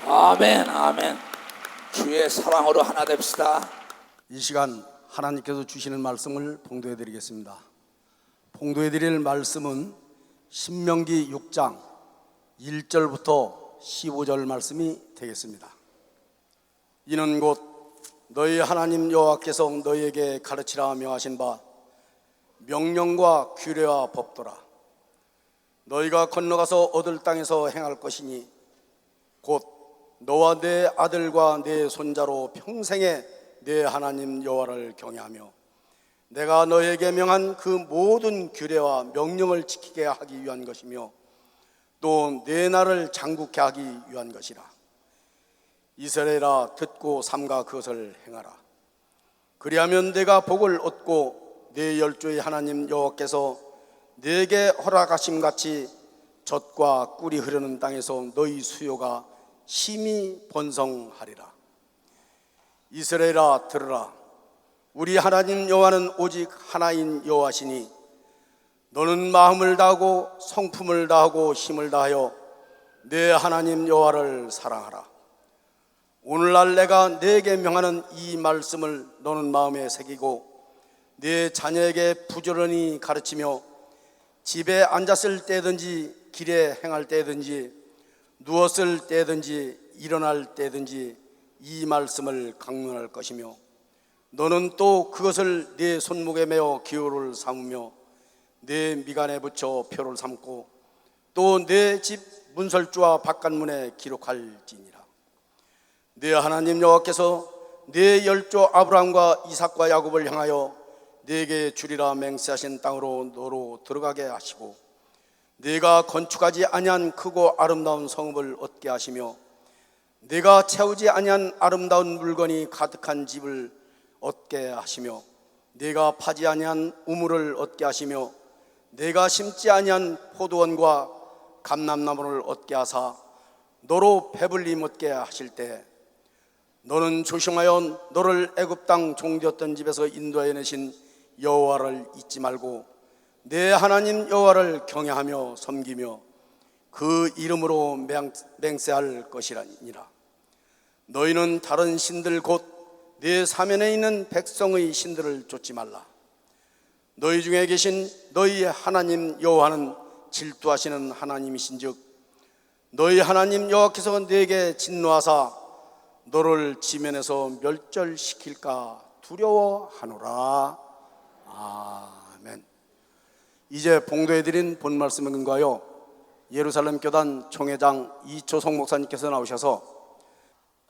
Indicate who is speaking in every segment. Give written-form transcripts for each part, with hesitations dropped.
Speaker 1: 아멘, 아멘. 주의 사랑으로 하나 됩시다.
Speaker 2: 이 시간 하나님께서 주시는 말씀을 봉도해 드리겠습니다. 봉도해 드릴 말씀은 신명기 6장 1절부터 15절 말씀이 되겠습니다. 이는 곧 너희 하나님 여호와께서 너희에게 가르치라 명하신 바 명령과 규례와 법도라. 너희가 건너가서 얻을 땅에서 행할 것이니 곧 너와 내 아들과 내 손자로 평생에 내 하나님 여호와를 경외하며 내가 너에게 명한 그 모든 규례와 명령을 지키게 하기 위한 것이며 또 내 나라를 장국케 하기 위한 것이라. 이스라엘아, 듣고 삼가 그것을 행하라. 그리하면 내가 복을 얻고 내 열조의 하나님 여호와께서 내게 허락하심 같이 젖과 꿀이 흐르는 땅에서 너희 수요가 심히 번성하리라. 이스라엘아 들으라. 우리 하나님 여호와는 오직 하나인 여호와시니 너는 마음을 다하고 성품을 다하고 힘을 다하여 내 하나님 여호와를 사랑하라. 오늘날 내가 네게 명하는 이 말씀을 너는 마음에 새기고 네 자녀에게 부지런히 가르치며 집에 앉았을 때든지 길에 행할 때든지 누웠을 때든지 일어날 때든지 이 말씀을 강론할 것이며 너는 또 그것을 네 손목에 메어 기호를 삼으며 내 미간에 붙여 표를 삼고 또 내 집 문설주와 바깥문에 기록할지니라. 네 하나님 여호와께서 네 열조 아브라함과 이삭과 야곱을 향하여 네게 주리라 맹세하신 땅으로 너로 들어가게 하시고 네가 건축하지 아니한 크고 아름다운 성읍을 얻게 하시며 네가 채우지 아니한 아름다운 물건이 가득한 집을 얻게 하시며 네가 파지 아니한 우물을 얻게 하시며 네가 심지 아니한 포도원과 감람나무를 얻게 하사 너로 배불리 얻게 하실 때 너는 조심하여 너를 애굽 땅 종되었던 집에서 인도해 내신 여호와를 잊지 말고 내 하나님 여호와를 경외하며 섬기며 그 이름으로 맹세할 것이라니라. 너희는 다른 신들 곧 네 사면에 있는 백성의 신들을 좇지 말라. 너희 중에 계신 너희 하나님 여호와는 질투하시는 하나님이신즉 너희 하나님 여호와께서 네게 진노하사 너를 지면에서 멸절시킬까 두려워하노라. 아멘. 이제 봉도해드린 본 말씀에 근거하여 예루살렘 교단 총회장 이초성 목사님께서 나오셔서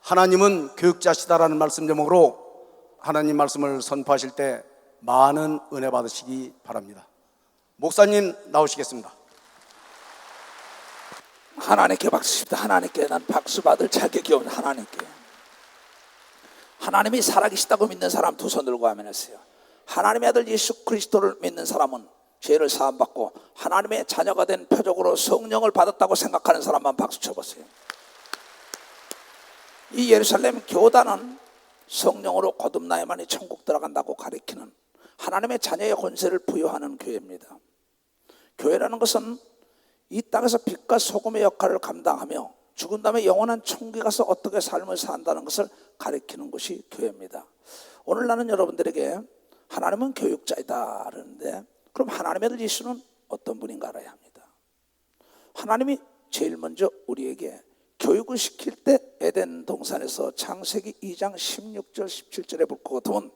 Speaker 2: 하나님은 교육자시다라는 말씀 제목으로 하나님 말씀을 선포하실 때 많은 은혜 받으시기 바랍니다. 목사님 나오시겠습니다.
Speaker 1: 하나님께 박수십니다. 하나님께 난 박수 받을 자격이 없는 하나님께. 하나님이 살아계시다고 믿는 사람 두 손 들고 아멘하세요. 하나님의 아들 예수 그리스도를 믿는 사람은 죄를 사함받고 하나님의 자녀가 된 표적으로 성령을 받았다고 생각하는 사람만 박수 쳐보세요. 이 예루살렘 교단은 성령으로 거듭나야만이 천국 들어간다고 가리키는 하나님의 자녀의 권세를 부여하는 교회입니다. 교회라는 것은 이 땅에서 빛과 소금의 역할을 감당하며 죽은 다음에 영원한 천국에 가서 어떻게 삶을 산다는 것을 가리키는 것이 교회입니다. 오늘 나는 여러분들에게 하나님은 교육자이다 그러는데 그럼 하나님의 아들 예수는 어떤 분인가 알아야 합니다. 하나님이 제일 먼저 우리에게 교육을 시킬 때 에덴 동산에서 창세기 2장 16절 17절에 볼거든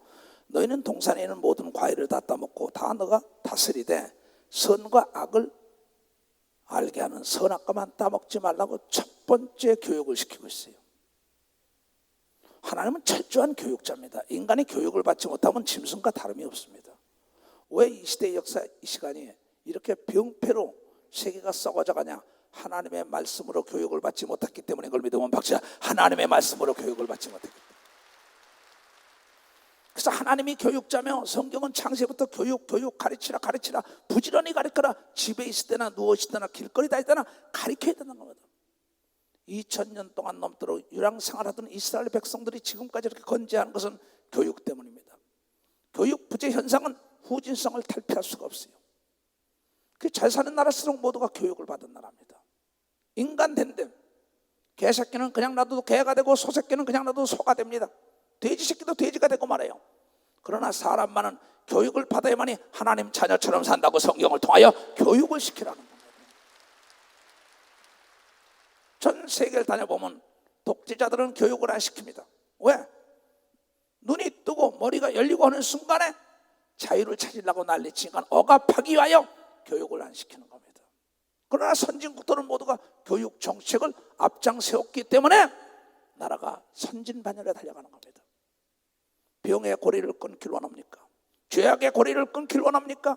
Speaker 1: 너희는 동산에 있는 모든 과일을 다 따먹고 다 너가 다스리되 선과 악을 알게 하는 선악과만 따먹지 말라고 첫 번째 교육을 시키고 있어요. 하나님은 철저한 교육자입니다. 인간이 교육을 받지 못하면 짐승과 다름이 없습니다. 왜 이 시대의 역사 이 시간이 이렇게 병폐로 세계가 썩어져 가냐? 하나님의 말씀으로 교육을 받지 못했기 때문에 그걸 믿으면 박수야. 하나님의 말씀으로 교육을 받지 못했기 때문에. 그래서 하나님이 교육자며 성경은 창세부터 교육 가르치라 부지런히 가르쳐라. 집에 있을 때나 누워 있을 때나 길거리 다닐 때나 가르쳐야 되는 겁니다. 2000년 동안 넘도록 유랑생활하던 이스라엘 백성들이 지금까지 이렇게 건재한 것은 교육 때문입니다. 교육 부재 현상은 후진성을 탈피할 수가 없어요. 그 잘 사는 나라일수록 모두가 교육을 받은 나라입니다. 인간 된데 개새끼는 그냥 놔둬도 개가 되고 소새끼는 그냥 놔둬도 소가 됩니다. 돼지 새끼도 돼지가 되고 말해요. 그러나 사람만은 교육을 받아야만이 하나님 자녀처럼 산다고 성경을 통하여 교육을 시키라는 겁니다. 전 세계를 다녀보면 독재자들은 교육을 안 시킵니다. 왜? 눈이 뜨고 머리가 열리고 하는 순간에 자유를 찾으려고 난리치니까 억압하기 위하여 교육을 안 시키는 겁니다. 그러나 선진국들은 모두가 교육 정책을 앞장 세웠기 때문에 나라가 선진반열에 달려가는 겁니다. 병의 고리를 끊길 원합니까? 죄악의 고리를 끊길 원합니까?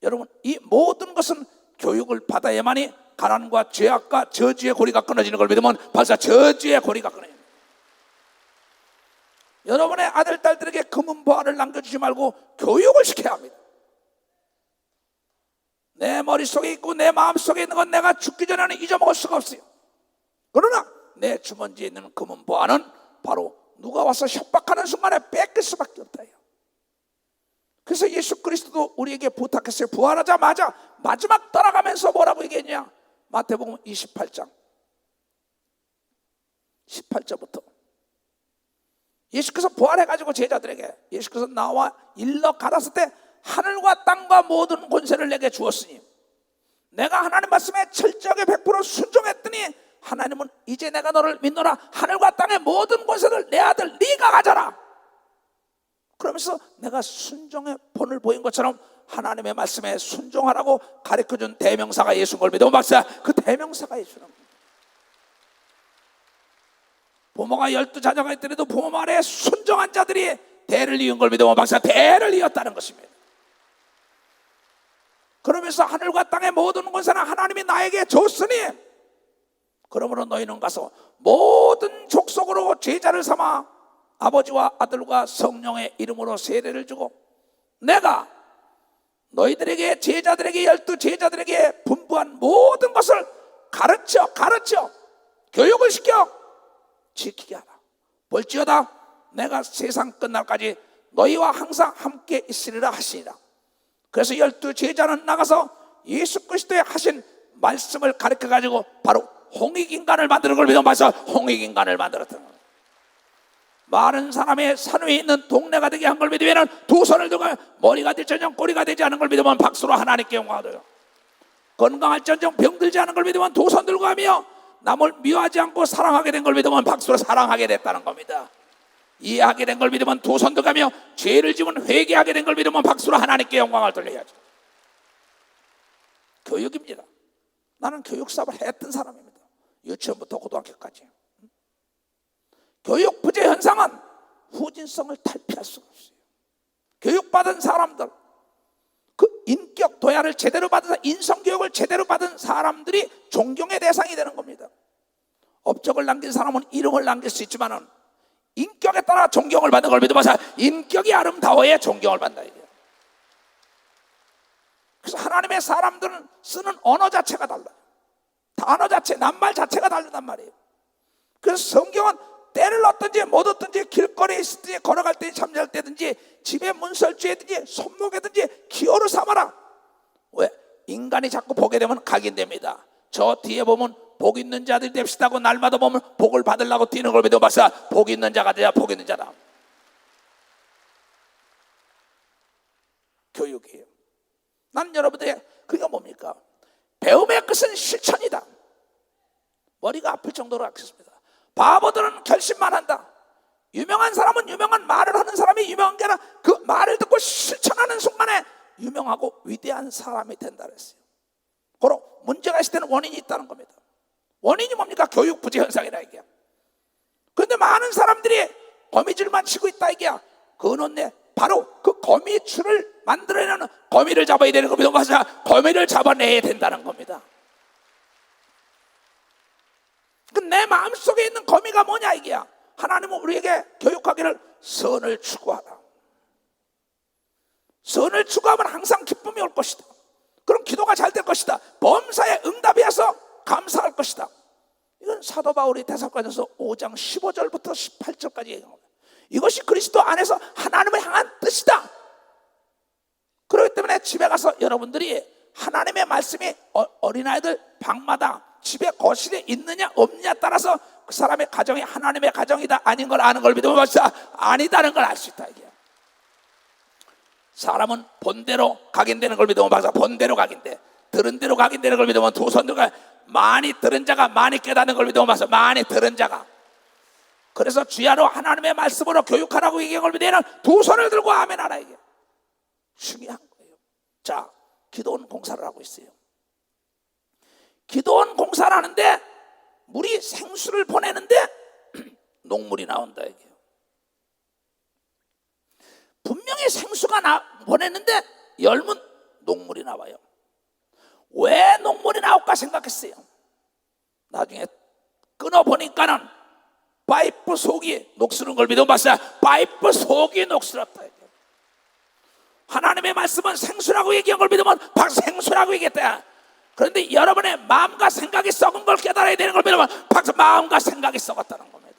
Speaker 1: 여러분, 이 모든 것은 교육을 받아야만이 가난과 죄악과 저주의 고리가 끊어지는 걸 믿으면 벌써 저주의 고리가 끊어집니다. 여러분의 아들, 딸들에게 금은 보화를 남겨주지 말고 교육을 시켜야 합니다. 내 머릿속에 있고 내 마음속에 있는 건 내가 죽기 전에는 잊어먹을 수가 없어요. 그러나 내 주머니에 있는 금은 보화는 바로 누가 와서 협박하는 순간에 뺏길 수밖에 없다. 그래서 예수 그리스도도 우리에게 부탁했어요. 부활하자마자 마지막 떠나가면서 뭐라고 얘기했냐? 마태복음 28장 18절부터 예수께서 부활해가지고 제자들에게 예수께서 나와 일러 가라사대 때 하늘과 땅과 모든 권세를 내게 주었으니 내가 하나님 말씀에 철저하게 100% 순종했더니 하나님은 이제 내가 너를 믿노라. 하늘과 땅의 모든 권세를 내 아들 네가 가져라. 그러면서 내가 순종의 본을 보인 것처럼 하나님의 말씀에 순종하라고 가르쳐준 대명사가 예수인 걸 믿으면 박사, 그 대명사가 예수는 부모가 12자녀가 있더라도 부모 말에 순종한 자들이 대를 이은 걸 믿으면 박사, 대를 이었다는 것입니다. 그러면서 하늘과 땅의 모든 권세는 하나님이 나에게 줬으니 그러므로 너희는 가서 모든 족속으로 제자를 삼아 아버지와 아들과 성령의 이름으로 세례를 주고 내가 너희들에게 제자들에게 12제자들에게 분부한 모든 것을 가르쳐 교육을 시켜 지키게 하라. 볼지어다 내가 세상 끝날까지 너희와 항상 함께 있으리라 하시니라. 그래서 12제자는 나가서 예수 그리스도의 하신 말씀을 가르쳐 가지고 바로 홍익인간을 만드는 걸 믿어봐서 홍익인간을 만들었던 거예요. 많은 사람의 산 위에 있는 동네가 되게 한 걸 믿으면 두 손을 들고 머리가 될지언정 꼬리가 되지 않은 걸 믿으면 박수로 하나님께 영광하도록, 건강할지언정 병들지 않은 걸 믿으면 두 손 들고 하며 남을 미워하지 않고 사랑하게 된 걸 믿으면 박수로 사랑하게 됐다는 겁니다. 이해하게 된 걸 믿으면 두 손 들고 하며 죄를 지면 회개하게 된 걸 믿으면 박수로 하나님께 영광을 돌려야죠. 교육입니다. 나는 교육 사업을 했던 사람입니다. 유치원부터 고등학교까지. 교육 부재 현상은 후진성을 탈피할 수가 없어요. 교육받은 사람들, 그 인격 도야를 제대로 받은, 인성교육을 제대로 받은 사람들이 존경의 대상이 되는 겁니다. 업적을 남긴 사람은 이름을 남길 수 있지만은 인격에 따라 존경을 받는 걸 믿어봐서 인격이 아름다워야 존경을 받는다 이게. 그래서 하나님의 사람들은 쓰는 언어 자체가 달라요. 단어 자체, 낱말 자체가 다르단 말이에요. 그래서 성경은 때를 넣든지 못 얻든지 길거리에 있든지 걸어갈 때 잠잘 때든지 집에 문설주에든지 손목에든지 기호로 삼아라. 왜? 인간이 자꾸 보게 되면 각인됩니다. 저 뒤에 보면 복 있는 자들이 됩시다고 날마다 보면 복을 받으려고 뛰는 걸 믿어 박사, 복 있는 자가 되자. 복 있는 자다. 교육이에요. 난 여러분들의 그게 뭡니까? 배움의 끝은 실천이다. 머리가 아플 정도로 아꼈습니다. 바보들은 결심만 한다. 유명한 사람은 유명한 말을 하는 사람이 유명한 게 아니라 그 말을 듣고 실천하는 순간에 유명하고 위대한 사람이 된다 그랬어요. 바로 문제가 있을 때는 원인이 있다는 겁니다. 원인이 뭡니까? 교육 부재 현상이라 이게야. 그런데 많은 사람들이 거미줄만 치고 있다 이게야. 그거는 바로 그 거미줄을 만들어내는 거미를 잡아야 되는 겁니다. 그래서 거미를 잡아내야 된다는 겁니다. 내 마음속에 있는 거미가 뭐냐 이게야. 하나님은 우리에게 교육하기를 선을 추구하라. 선을 추구하면 항상 기쁨이 올 것이다. 그럼 기도가 잘 될 것이다. 범사에 응답이 와서 감사할 것이다. 이건 사도 바울이 데살로니가전서 5장 15절부터 18절까지 얘기합니다. 이것이 그리스도 안에서 하나님을 향한 뜻이다. 그렇기 때문에 집에 가서 여러분들이 하나님의 말씀이 어린아이들 방마다 집에 거실에 있느냐 없느냐 따라서 그 사람의 가정이 하나님의 가정이다 아닌 걸 아는 걸 믿으면 벌써 아니다는 걸 알 수 있다 이게. 사람은 본대로 각인되는 걸 믿으면 벌써 본대로 각인돼. 들은 대로 각인되는 걸 믿으면 두 손 들고 많이 들은 자가 많이 깨닫는 걸 믿으면 벌써 많이 들은 자가. 그래서 주야로 하나님의 말씀으로 교육하라고 얘기한 걸 믿으면 두 손을 들고 아멘하라 이게 중요한 거예요. 자, 기도원 공사를 하고 있어요. 기도원 공사를 하는데 물이 생수를 보내는데 녹물이 나온다 이게. 분명히 생수가 보내는데 열면 녹물이 나와요. 왜 녹물이 나올까 생각했어요. 나중에 끊어보니까는 파이프 속이 녹슬은 걸 믿어봤어요. 파이프 속이 녹슬었다 이게. 하나님의 말씀은 생수라고 얘기한 걸 믿으면 생수라고 얘기했다. 그런데 여러분의 마음과 생각이 썩은 걸 깨달아야 되는 걸 믿으면 마음과 생각이 썩었다는 겁니다.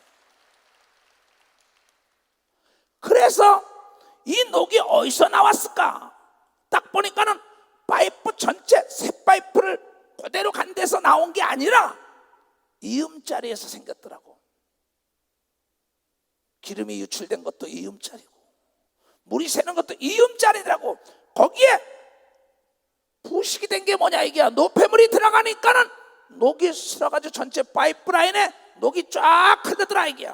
Speaker 1: 그래서 이 녹이 어디서 나왔을까? 딱 보니까는 파이프 전체 새 파이프를 그대로 간 데서 나온 게 아니라 이음자리에서 생겼더라고. 기름이 유출된 것도 이음자리고 물이 새는 것도 이음자리더라고. 거기에 부식이 된 게 뭐냐 이게, 노폐물이 들어가니까는 녹이 쓸어가지고 전체 파이프라인에 녹이 쫙 흐르더라 이게.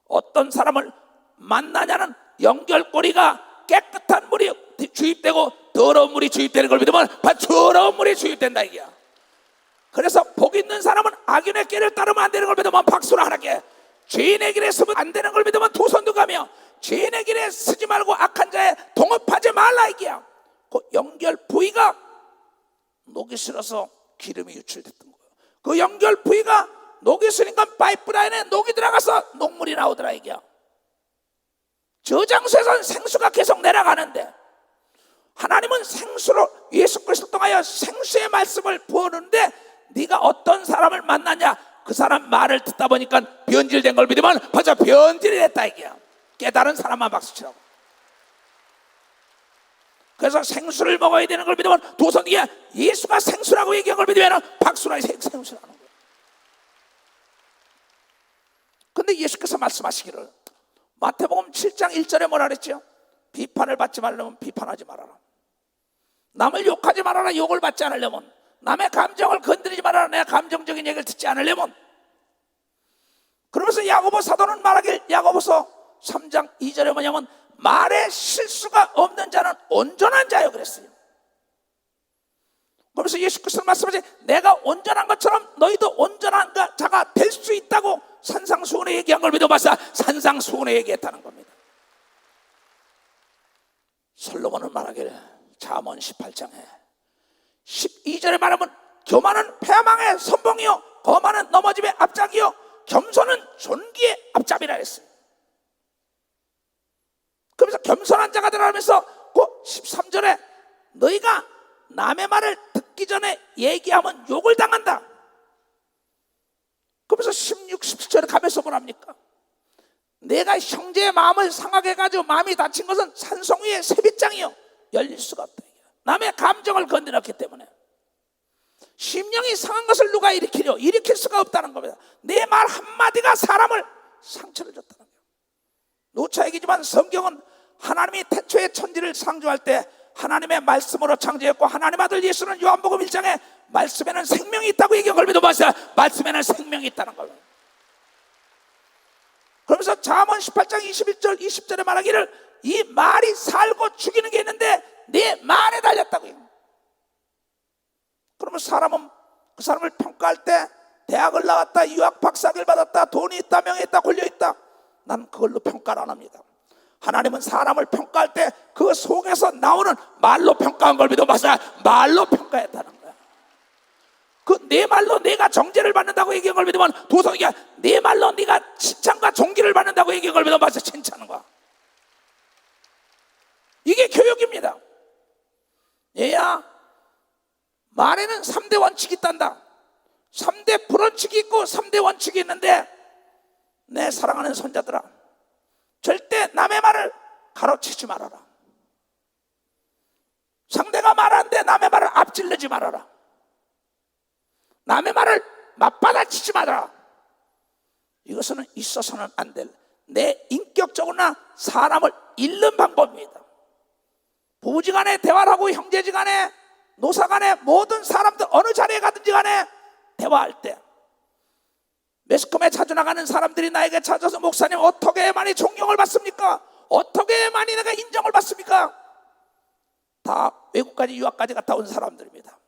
Speaker 1: 어떤 사람을 만나냐는 연결고리가 깨끗한 물이 주입되고 더러운 물이 주입되는 걸 믿으면 더러운 물이 주입된다 이게. 그래서 복 있는 사람은 악인의 길을 따르면 안 되는 걸 믿으면 박수를 하나께, 죄인의 길에 서면 안 되는 걸 믿으면 두 손 들가며 죄인의 길에 서지 말고 악한 자에 동업하지 말라 이게야. 그 연결 부위가 녹이 슬어서 기름이 유출됐던 거예요. 그 연결 부위가 녹이 슬니까 파이프라인에 녹이 들어가서 녹물이 나오더라 이게야. 저장소에서는 생수가 계속 내려가는데 하나님은 생수로 예수 그리스도를 통하여 생수의 말씀을 부어놓는데 네가 어떤 사람을 만나냐, 그 사람 말을 듣다 보니까 변질된 걸 믿으면 벌써 변질이 됐다 이게야. 깨달은 사람만 박수치라고. 그래서 생수를 먹어야 되는 걸 믿으면 두 손 뒤에 예수가 생수라고 얘기한 걸 믿으면 박수라 생수라는 거예요. 근데 예수께서 말씀하시기를 마태복음 7장 1절에 뭐라 그랬죠? 비판을 받지 말려면 비판하지 말아라. 남을 욕하지 말아라. 욕을 받지 않으려면, 남의 감정을 건드리지 말아라. 내 감정적인 얘기를 듣지 않으려면. 그러면서 야고보 사도는 말하길, 야고보서 3장 2절에 뭐냐면 말에 실수가 없는 자는 온전한 자요 그랬어요. 그러면서 예수께서 말씀하시, 내가 온전한 것처럼 너희도 온전한 자가 될 수 있다고 산상수훈에 얘기한 걸 믿어봐서 산상수훈에 얘기했다는 겁니다. 솔로몬은 말하기를 잠언 18장에 12절에 말하면 교만은 패망의 선봉이요 거만은 넘어짐의 앞잡이요 겸손은 존귀의 앞잡이라 했어요. 그러면서 겸손한 자가 되라면서 그 13절에 너희가 남의 말을 듣기 전에 얘기하면 욕을 당한다. 그러면서 16, 17절에 가면서 뭐랍니까? 내가 형제의 마음을 상하게 해가지고 마음이 다친 것은 산성 위에 새빗장이요 열릴 수가 없다. 남의 감정을 건드렸기 때문에 심령이 상한 것을 누가 일으킬 수가 없다는 겁니다. 내 말 한마디가 사람을 상처를 줬다는 거예요. 누차 얘기지만 성경은 하나님이 태초에 천지를 창조할 때 하나님의 말씀으로 창조했고 하나님 아들 예수는 요한복음 1장에 말씀에는 생명이 있다고 얘기한 걸 믿어봤어요. 말씀에는 생명이 있다는 거예요. 그러면서 잠언 18장 21절 20절에 말하기를 이 말이 살고 죽이는 게 있는데 내 말에 달렸다고요. 그러면 사람은 그 사람을 평가할 때 대학을 나왔다, 유학 박사학위를 받았다, 돈이 있다, 명예 있다, 권력 있다, 난 그걸로 평가를 안 합니다. 하나님은 사람을 평가할 때 그 속에서 나오는 말로 평가한 걸 믿어봐서 말로 평가했다는 거야. 그 내 말로 내가 정죄를 받는다고 얘기한 걸 믿으면 도성이야. 내 말로 네가 칭찬과 존귀를 받는다고 얘기한 걸 믿어봐서 칭찬하는 거야. 이게 교육입니다. 얘야, 말에는 3대 원칙이 있단다. 3대 불원칙이 있고 3대 원칙이 있는데 내 사랑하는 손자들아, 절대 남의 말을 가로치지 말아라. 상대가 말하는데 남의 말을 앞질르지 말아라. 남의 말을 맞받아치지 말아라. 이것은 있어서는 안 될 내 인격적으로나 사람을 잃는 방법입니다. 부부지간에 대화를 하고 형제지간에 노사간에 모든 사람들 어느 자리에 가든지 간에 대화할 때 매스컴에 자주 나가는 사람들이 나에게 찾아서 목사님 어떻게 많이 존경을 받습니까? 어떻게 많이 내가 인정을 받습니까? 다 외국까지 유학까지 갔다 온 사람들입니다.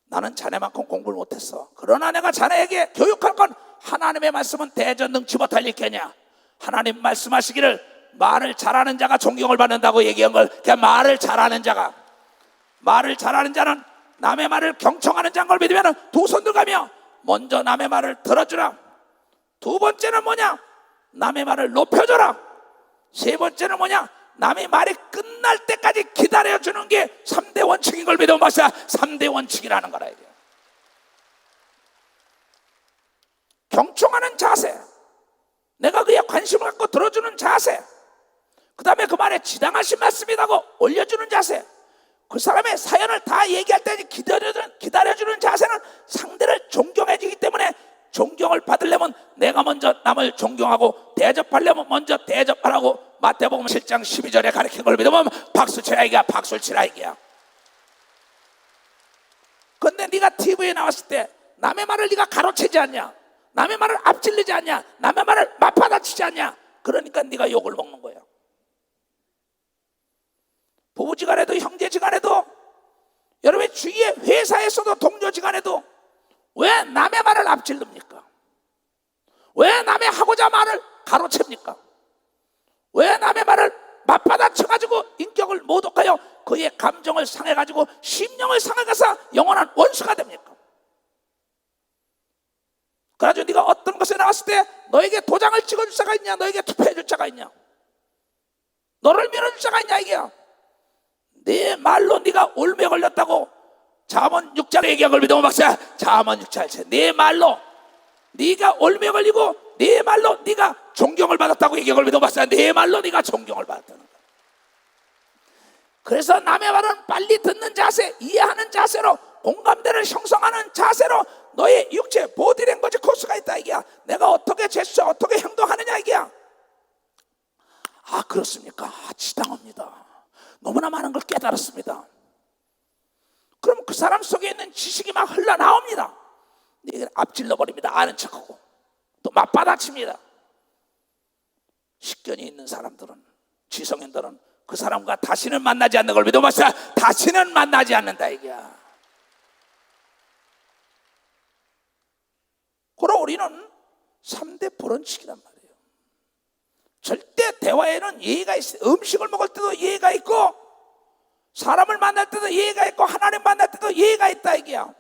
Speaker 1: 나는 자네만큼 공부를 못했어. 그러나 내가 자네에게 교육할 건 하나님의 말씀은 대전 능치 못할 일겠냐. 하나님 말씀하시기를 말을 잘하는 자가 존경을 받는다고 얘기한 걸, 그냥 말을 잘하는 자가, 말을 잘하는 자는 남의 말을 경청하는 자인 걸 믿으면 두 손 들가며 먼저 남의 말을 들어주라. 두 번째는 뭐냐? 남의 말을 높여줘라. 세 번째는 뭐냐? 남의 말이 끝날 때까지 기다려주는 게 3대 원칙인 걸 믿으면 마사 3대 원칙이라는 거라. 이게 경청하는 자세, 내가 그의 관심을 갖고 들어주는 자세, 그 다음에 그 말에 지당하신 말씀이라고 올려주는 자세, 그 사람의 사연을 다 얘기할 때 기다려주는 자세는 상대를 존경해주기 때문에, 존경을 받으려면 내가 먼저 남을 존경하고 대접하려면 먼저 대접하라고 마태복음 7장 12절에 가르친 걸 믿으면 박수치라 이게야. 박수치라 이게야. 근데 네가 TV에 나왔을 때 남의 말을 네가 가로채지 않냐, 남의 말을 앞질르지 않냐, 남의 말을 맞받아치지 않냐, 그러니까 네가 욕을 먹는 거야. 부부지간에도 형제지간에도, 여러분 주위의 회사에서도 동료지간에도 왜 남의 말을 앞질릅니까? 왜 남의 하고자 말을 가로챕니까? 왜 남의 말을 맞받아쳐가지고 인격을 모독하여 그의 감정을 상해가지고 심령을 상해가서 영원한 원수가 됩니까? 그래가지고 네가 어떤 것에 나왔을 때 너에게 도장을 찍어줄 자가 있냐, 너에게 투표해줄 자가 있냐, 너를 밀어줄 자가 있냐, 이게야. 네 말로 네가 올매 걸렸다고 잠언 6장의 얘기한 걸 믿으면 박사, 잠언 6장 네 말로 네가 올매 걸리고 네 말로 네가 존경을 받았다고 얘기한 걸 믿으면 박사, 네 말로 네가 존경을 받았다는 거야. 그래서 남의 말은 빨리 듣는 자세, 이해하는 자세로, 공감대를 형성하는 자세로 너의 육체 보디랭귀지 코스가 있다 이게야. 내가 어떻게 제스처, 어떻게 행동하느냐 이게야. 아 그렇습니까? 아, 지당합니다. 너무나 많은 걸 깨달았습니다. 그럼 그 사람 속에 있는 지식이 막 흘러나옵니다. 이걸 앞질러 버립니다. 아는 척하고 또 맞받아칩니다. 식견이 있는 사람들은, 지성인들은 그 사람과 다시는 만나지 않는 걸 믿어봤어요. 다시는 만나지 않는다 이게야. 그럼 우리는 3대 불원칙이란 말이에요. 절대 대화에는 예의가 있어요. 음식을 먹을 때도 예의가 있고, 사람을 만날 때도 예의가 있고, 하나님 만날 때도 예의가 있다 이게야.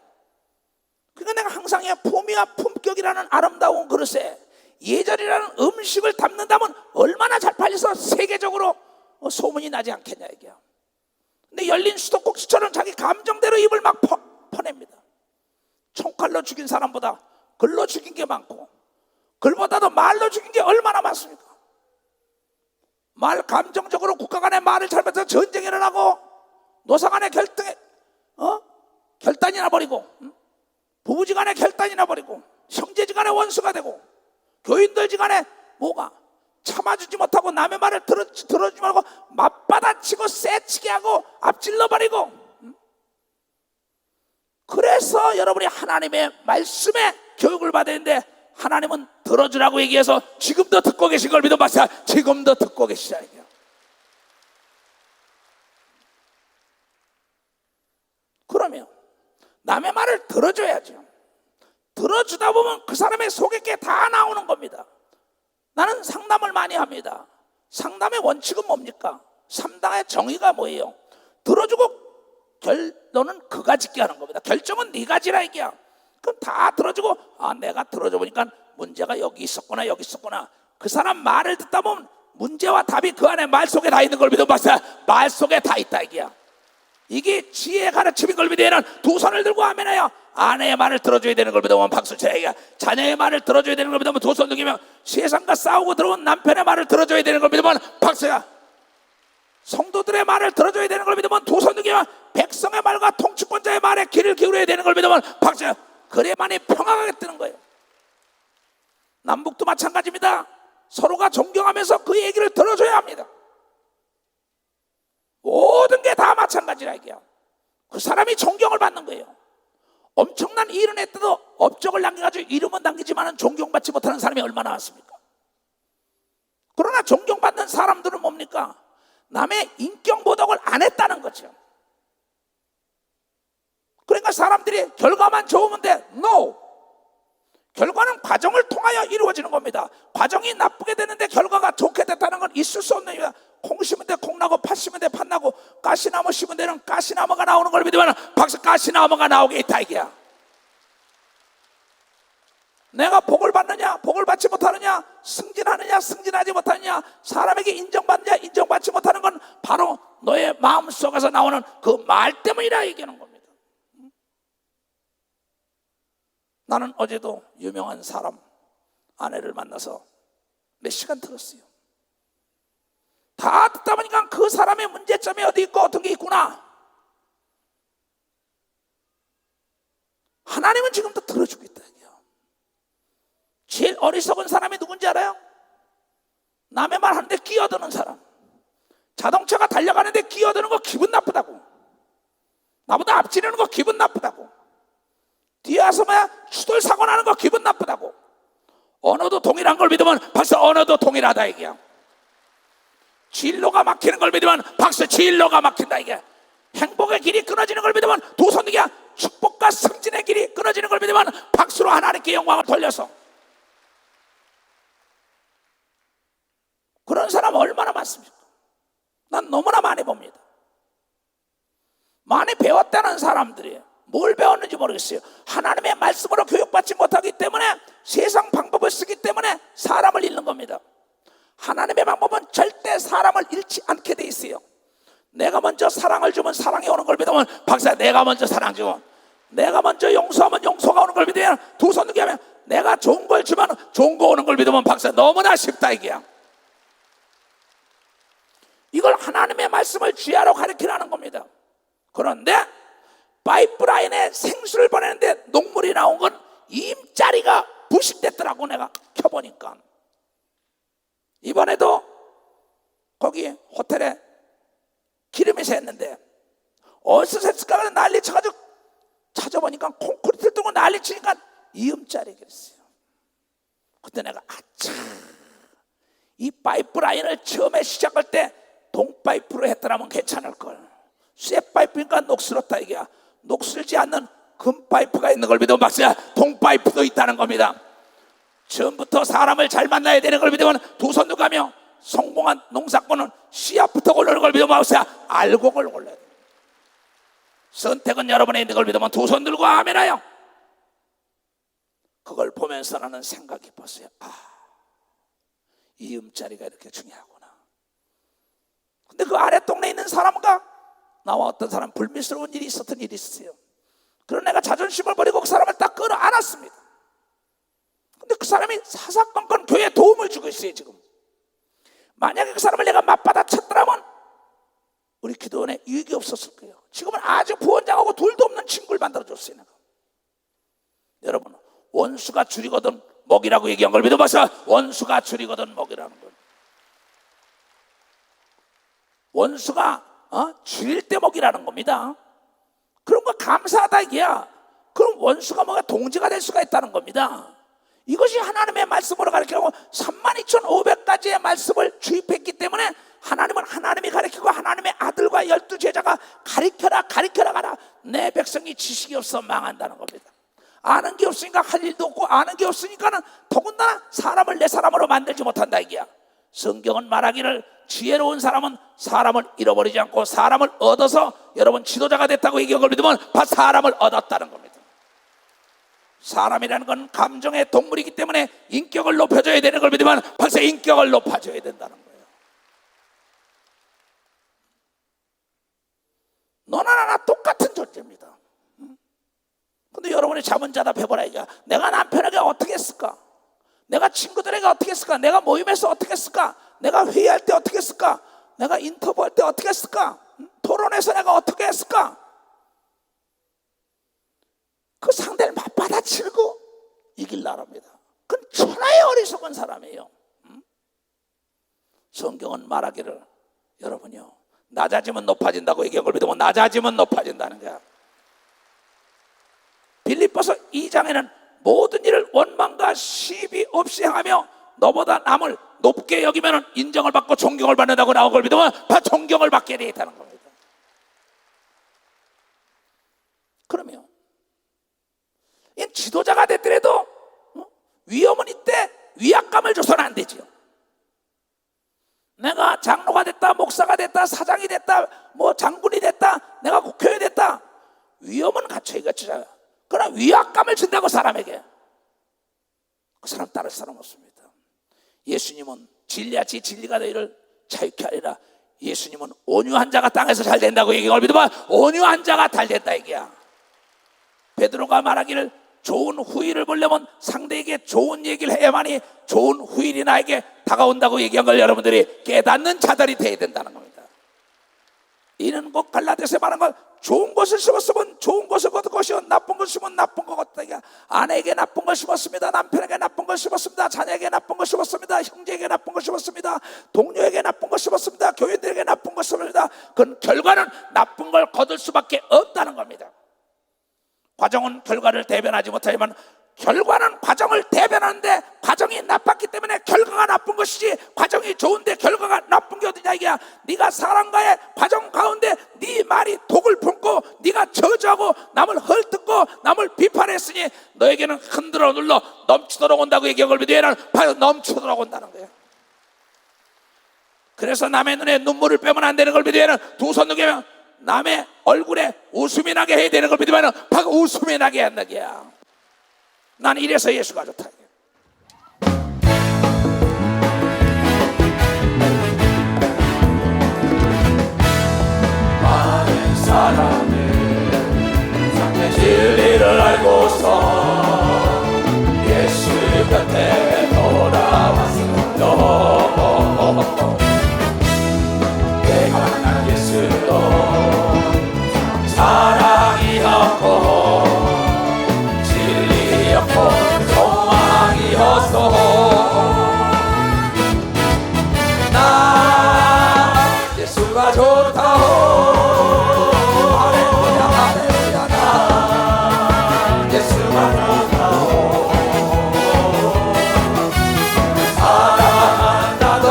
Speaker 1: 그러니까 내가 항상 품위와 품격이라는 아름다운 그릇에 예절이라는 음식을 담는다면 얼마나 잘 팔려서 세계적으로 소문이 나지 않겠냐 이게야. 근데 열린 수도꼭지처럼 자기 감정대로 입을 막 퍼냅니다. 총칼로 죽인 사람보다 글로 죽인 게 많고, 글보다도 말로 죽인 게 얼마나 많습니까? 말, 감정적으로 국가 간의 말을 잘못해서 전쟁이 일어나고, 노사 간의 결단이 나버리고, 부부지간의 결단이 나버리고, 형제지간의 원수가 되고, 교인들지간에 뭐가 참아주지 못하고 남의 말을 들어주지 말고 맞받아치고 세치게 하고 앞질러버리고. 그래서 여러분이 하나님의 말씀에 교육을 받았는데, 하나님은 들어주라고 얘기해서 지금도 듣고 계신 걸 믿어봤어요. 지금도 듣고 계시잖아요. 그러면 남의 말을 들어줘야죠. 들어주다 보면 그 사람의 속에 게 다 나오는 겁니다. 나는 상담을 많이 합니다. 상담의 원칙은 뭡니까? 상담의 정의가 뭐예요? 들어주고 결론은 그가 짓게 하는 겁니다. 결정은 네가 지라 이게야. 그럼 다 들어주고, 아 내가 들어줘 보니까 문제가 여기 있었구나, 여기 있었구나. 그 사람 말을 듣다 보면 문제와 답이 그 안에 말 속에 다 있는 걸 믿어봤어요. 말 속에 다 있다 이게야. 이게 지혜의 가르침인 걸 믿으면 두 손을 들고 아멘해요. 아내의 말을 들어줘야 되는 걸 믿으면 박수쳐야 이게야. 자녀의 말을 들어줘야 되는 걸 믿으면 두 손 들기면, 세상과 싸우고 들어온 남편의 말을 들어줘야 되는 걸 믿으면 박수야. 성도들의 말을 들어줘야 되는 걸 믿으면 두 손 들기면, 백성의 말과 통치권자의 말에 귀를 기울여야 되는 걸 믿으면 박수야. 그래야만이 평화가 되는 거예요. 남북도 마찬가지입니다. 서로가 존경하면서 그 얘기를 들어줘야 합니다. 모든 게 다 마찬가지라 이게요. 그 사람이 존경을 받는 거예요. 엄청난 일은 했어도 업적을 남겨가지고 이름은 남기지만 존경받지 못하는 사람이 얼마나 많습니까? 그러나 존경받는 사람들은 뭡니까? 남의 인격 모독을 안 했다는 거죠. 그러니까 사람들이 결과만 좋으면 돼. No. 결과는 과정을 통하여 이루어지는 겁니다. 과정이 나쁘게 되는데 결과가 좋게 됐다는 건 있을 수 없는 이유야. 콩 심은 데 콩 나고, 팥 심은 데 팥 나고, 가시나무 심은 데는 가시나무가 나오는 걸 믿으면 박수, 가시나무가 나오게 있다 이게야. 내가 복을 받느냐, 복을 받지 못하느냐, 승진하느냐, 승진하지 못하느냐, 사람에게 인정받느냐, 인정받지 못하는 건 바로 너의 마음속에서 나오는 그 말 때문이라 얘기하는 겁니다. 나는 어제도 유명한 사람 아내를 만나서 몇 시간 들었어요. 다 듣다 보니까 그 사람의 문제점이 어디 있고 어떤 게 있구나. 하나님은 지금도 들어주고 있다. 제일 어리석은 사람이 누군지 알아요? 남의 말 하는데 끼어드는 사람. 자동차가 달려가는데 끼어드는 거 기분 나쁘다고. 나보다 앞지르는 거 기분 나쁘다고. 뒤에 와서 추돌 사고 나는 거 기분 나쁘다고. 언어도 동일한 걸 믿으면 박사 언어도 동일하다 이게야. 진로가 막히는 걸 믿으면 박사 진로가 막힌다 이게. 행복의 길이 끊어지는 걸 믿으면 두 손들기야. 축복과 승진의 길이 끊어지는 걸 믿으면 박수로 하나님께 영광을 돌려서. 그런 사람 얼마나 많습니까? 난 너무나 많이 봅니다. 많이 배웠다는 사람들이 뭘 배웠는지 모르겠어요. 하나님의 말씀으로 교육받지 못하기 때문에 세상 방법을 쓰기 때문에 사람을 잃는 겁니다. 하나님의 방법은 절대 사람을 잃지 않게 돼 있어요. 내가 먼저 사랑을 주면 사랑이 오는 걸 믿으면 박사 내가 먼저 사랑 주면, 내가 먼저 용서하면 용서가 오는 걸 믿으면 두 손 들게 하면, 내가 좋은 걸 주면 좋은 거 오는 걸 믿으면 박사 너무나 쉽다 이게야. 이걸 하나님의 말씀을 쥐하러 가르치라는 겁니다. 그런데 파이프라인에 생수를 보내는데 녹물이 나온 건 임자리가 부식됐더라고. 내가 켜보니까 이번에도 거기 호텔에 기름이 샜는데 어디서 샜을까 난리 쳐가지고 찾아보니까 콘크리트를 뚫고 난리 치니까 이음자리 그랬어요. 그때 내가 아차, 이 파이프라인을 처음에 시작할 때 동파이프로 했더라면 괜찮을걸. 쇠파이프니까 녹슬었다 이게야. 녹슬지 않는 금파이프가 있는 걸 믿으면 박사야 동파이프도 있다는 겁니다. 처음부터 사람을 잘 만나야 되는 걸 믿으면 두 손 들고 가며 성공한 농사꾼은 씨앗부터 고르는 걸 믿으면 박사야 알곡을 골라야 돼. 선택은 여러분에 있는 걸 믿으면 두 손 들고 아멘하여. 그걸 보면서 나는 생각이 봤어요. 이 음자리가 이렇게 중요하구나. 근데 그 아래 동네에 있는 사람과 나와 어떤 사람 불미스러운 일이 있었던 일이 있었어요. 그런 내가 자존심을 버리고 그 사람을 딱 끌어안았습니다. 근데 그 사람이 사사건건 교회에 도움을 주고 있어요 지금. 만약에 그 사람을 내가 맞받아 쳤더라면 우리 기도원에 유익이 없었을 거예요. 지금은 아주 부원장하고 둘도 없는 친구를 만들어줬어요 내가. 여러분 원수가 줄이거든 먹이라고 얘기한 걸 믿어봐서 원수가 줄이거든 먹이라는 걸. 원수가 줄일 때 먹이라는 겁니다. 그런 거 감사하다 이게야. 그럼 원수가 뭐가 동지가 될 수가 있다는 겁니다. 이것이 하나님의 말씀으로 가르치고 32,500가지의 말씀을 주입했기 때문에 하나님은 하나님이 가르치고 하나님의 아들과 12제자가 가르쳐라 가라. 내 백성이 지식이 없어 망한다는 겁니다. 아는 게 없으니까 할 일도 없고 아는 게 없으니까는 더군다나 사람을 내 사람으로 만들지 못한다 이게야. 성경은 말하기를 지혜로운 사람은 사람을 잃어버리지 않고 사람을 얻어서 여러분 지도자가 됐다고 얘기한 걸 믿으면 사람을 얻었다는 겁니다. 사람이라는 건 감정의 동물이기 때문에 인격을 높여줘야 되는 걸 믿으면 벌써 인격을 높아줘야 된다는 거예요. 너나 나나 똑같은 존재입니다. 근데 여러분이 잠은 자다 배고라 이게 내가 남편에게 어떻게 했을까? 내가 친구들에게 어떻게 했을까? 내가 모임에서 어떻게 했을까? 내가 회의할 때 어떻게 했을까? 내가 인터뷰할 때 어떻게 했을까? 토론에서 내가 어떻게 했을까? 그 상대를 맞받아치고 이길라랍니다. 그건 천하의 어리석은 사람이에요. 성경은 말하기를 여러분이요 낮아지면 높아진다고 얘기한 걸 믿으면 낮아지면 높아진다는 거야. 빌립보서 2장에는 모든 일을 원망과 시비 없이 행하며 너보다 남을 높게 여기면 인정을 받고 존경을 받는다고 나온 걸 믿으면 다 존경을 받게 되어 있다는 겁니다. 그러면 이 지도자가 됐더라도 위험은 이때 위압감을 줘서는 안 되지요. 내가 장로가 됐다 목사가 됐다 사장이 됐다 뭐 장군이 됐다 내가 국회의원이 됐다 위험은 갖춰야겠죠. 그러나 위압감을 준다고 사람에게 그 사람 따를 사람 없습니다. 예수님은 진리같이 진리가 너희를 자유케 하리라. 예수님은 온유한 자가 땅에서 잘 된다고 얘기하고 믿어봐. 온유한 자가 잘 된다 얘기야. 베드로가 말하기를 좋은 후일을 보려면 상대에게 좋은 얘기를 해야만이 좋은 후일이 나에게 다가온다고 얘기한 걸 여러분들이 깨닫는 자들이 되어야 된다는 겁니다. 이는 꼭 갈라디아서에 말한 걸 좋은 것을 심었으면 좋은 것을 거둘 것이요 나쁜 것을 심으면 나쁜 것 거두다. 아내에게 나쁜 걸 심었습니다. 남편에게 나쁜 걸 심었습니다. 자녀에게 나쁜 걸 심었습니다. 형제에게 나쁜 걸 심었습니다. 동료에게 나쁜 걸 심었습니다. 교인들에게 나쁜 걸 심었습니다. 그건 결과는 나쁜 걸 거둘 수밖에 없다는 겁니다. 과정은 결과를 대변하지 못하지만 결과는 과정을 대변하는데 과정이 나빴기 때문에 결과가 나쁜 것이지, 과정이 좋은데 결과가 나쁜 게 어디냐 이게야. 네가 사람과의 과정 가운데 네 말이 독을 품고 네가 저주하고 남을 헐뜯고 남을 비판했으니 너에게는 흔들어 눌러 넘치도록 온다고 얘기한 걸 믿으면 바로 넘치도록 온다는 거예요. 그래서 남의 눈에 눈물을 빼면 안 되는 걸 믿으면 두 손 누르면 남의 얼굴에 웃음이 나게 해야 되는 걸 믿으면 바로 웃음이 나게 한다 게야. 난 이래서 예수가 좋다. 많은 사람이 진리를 알고서 예수 곁에 돌아왔어. 내가 만난 예수도 사랑이었고 소망이었어. 나 예수가 좋다오. 할렐루야 할렐루야. 나 예수가 좋다오. 사랑한다도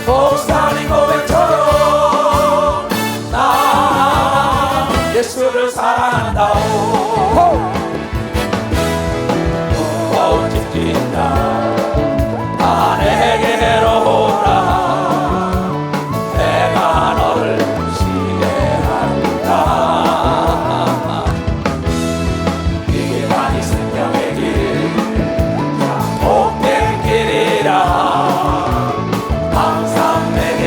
Speaker 1: 목사님 고백처럼 나 예수를 사랑한다오. 나 내게 해로라. 내가 너를 시대한다. 이게 만이 생명의 길 복된 길이라 항상 내게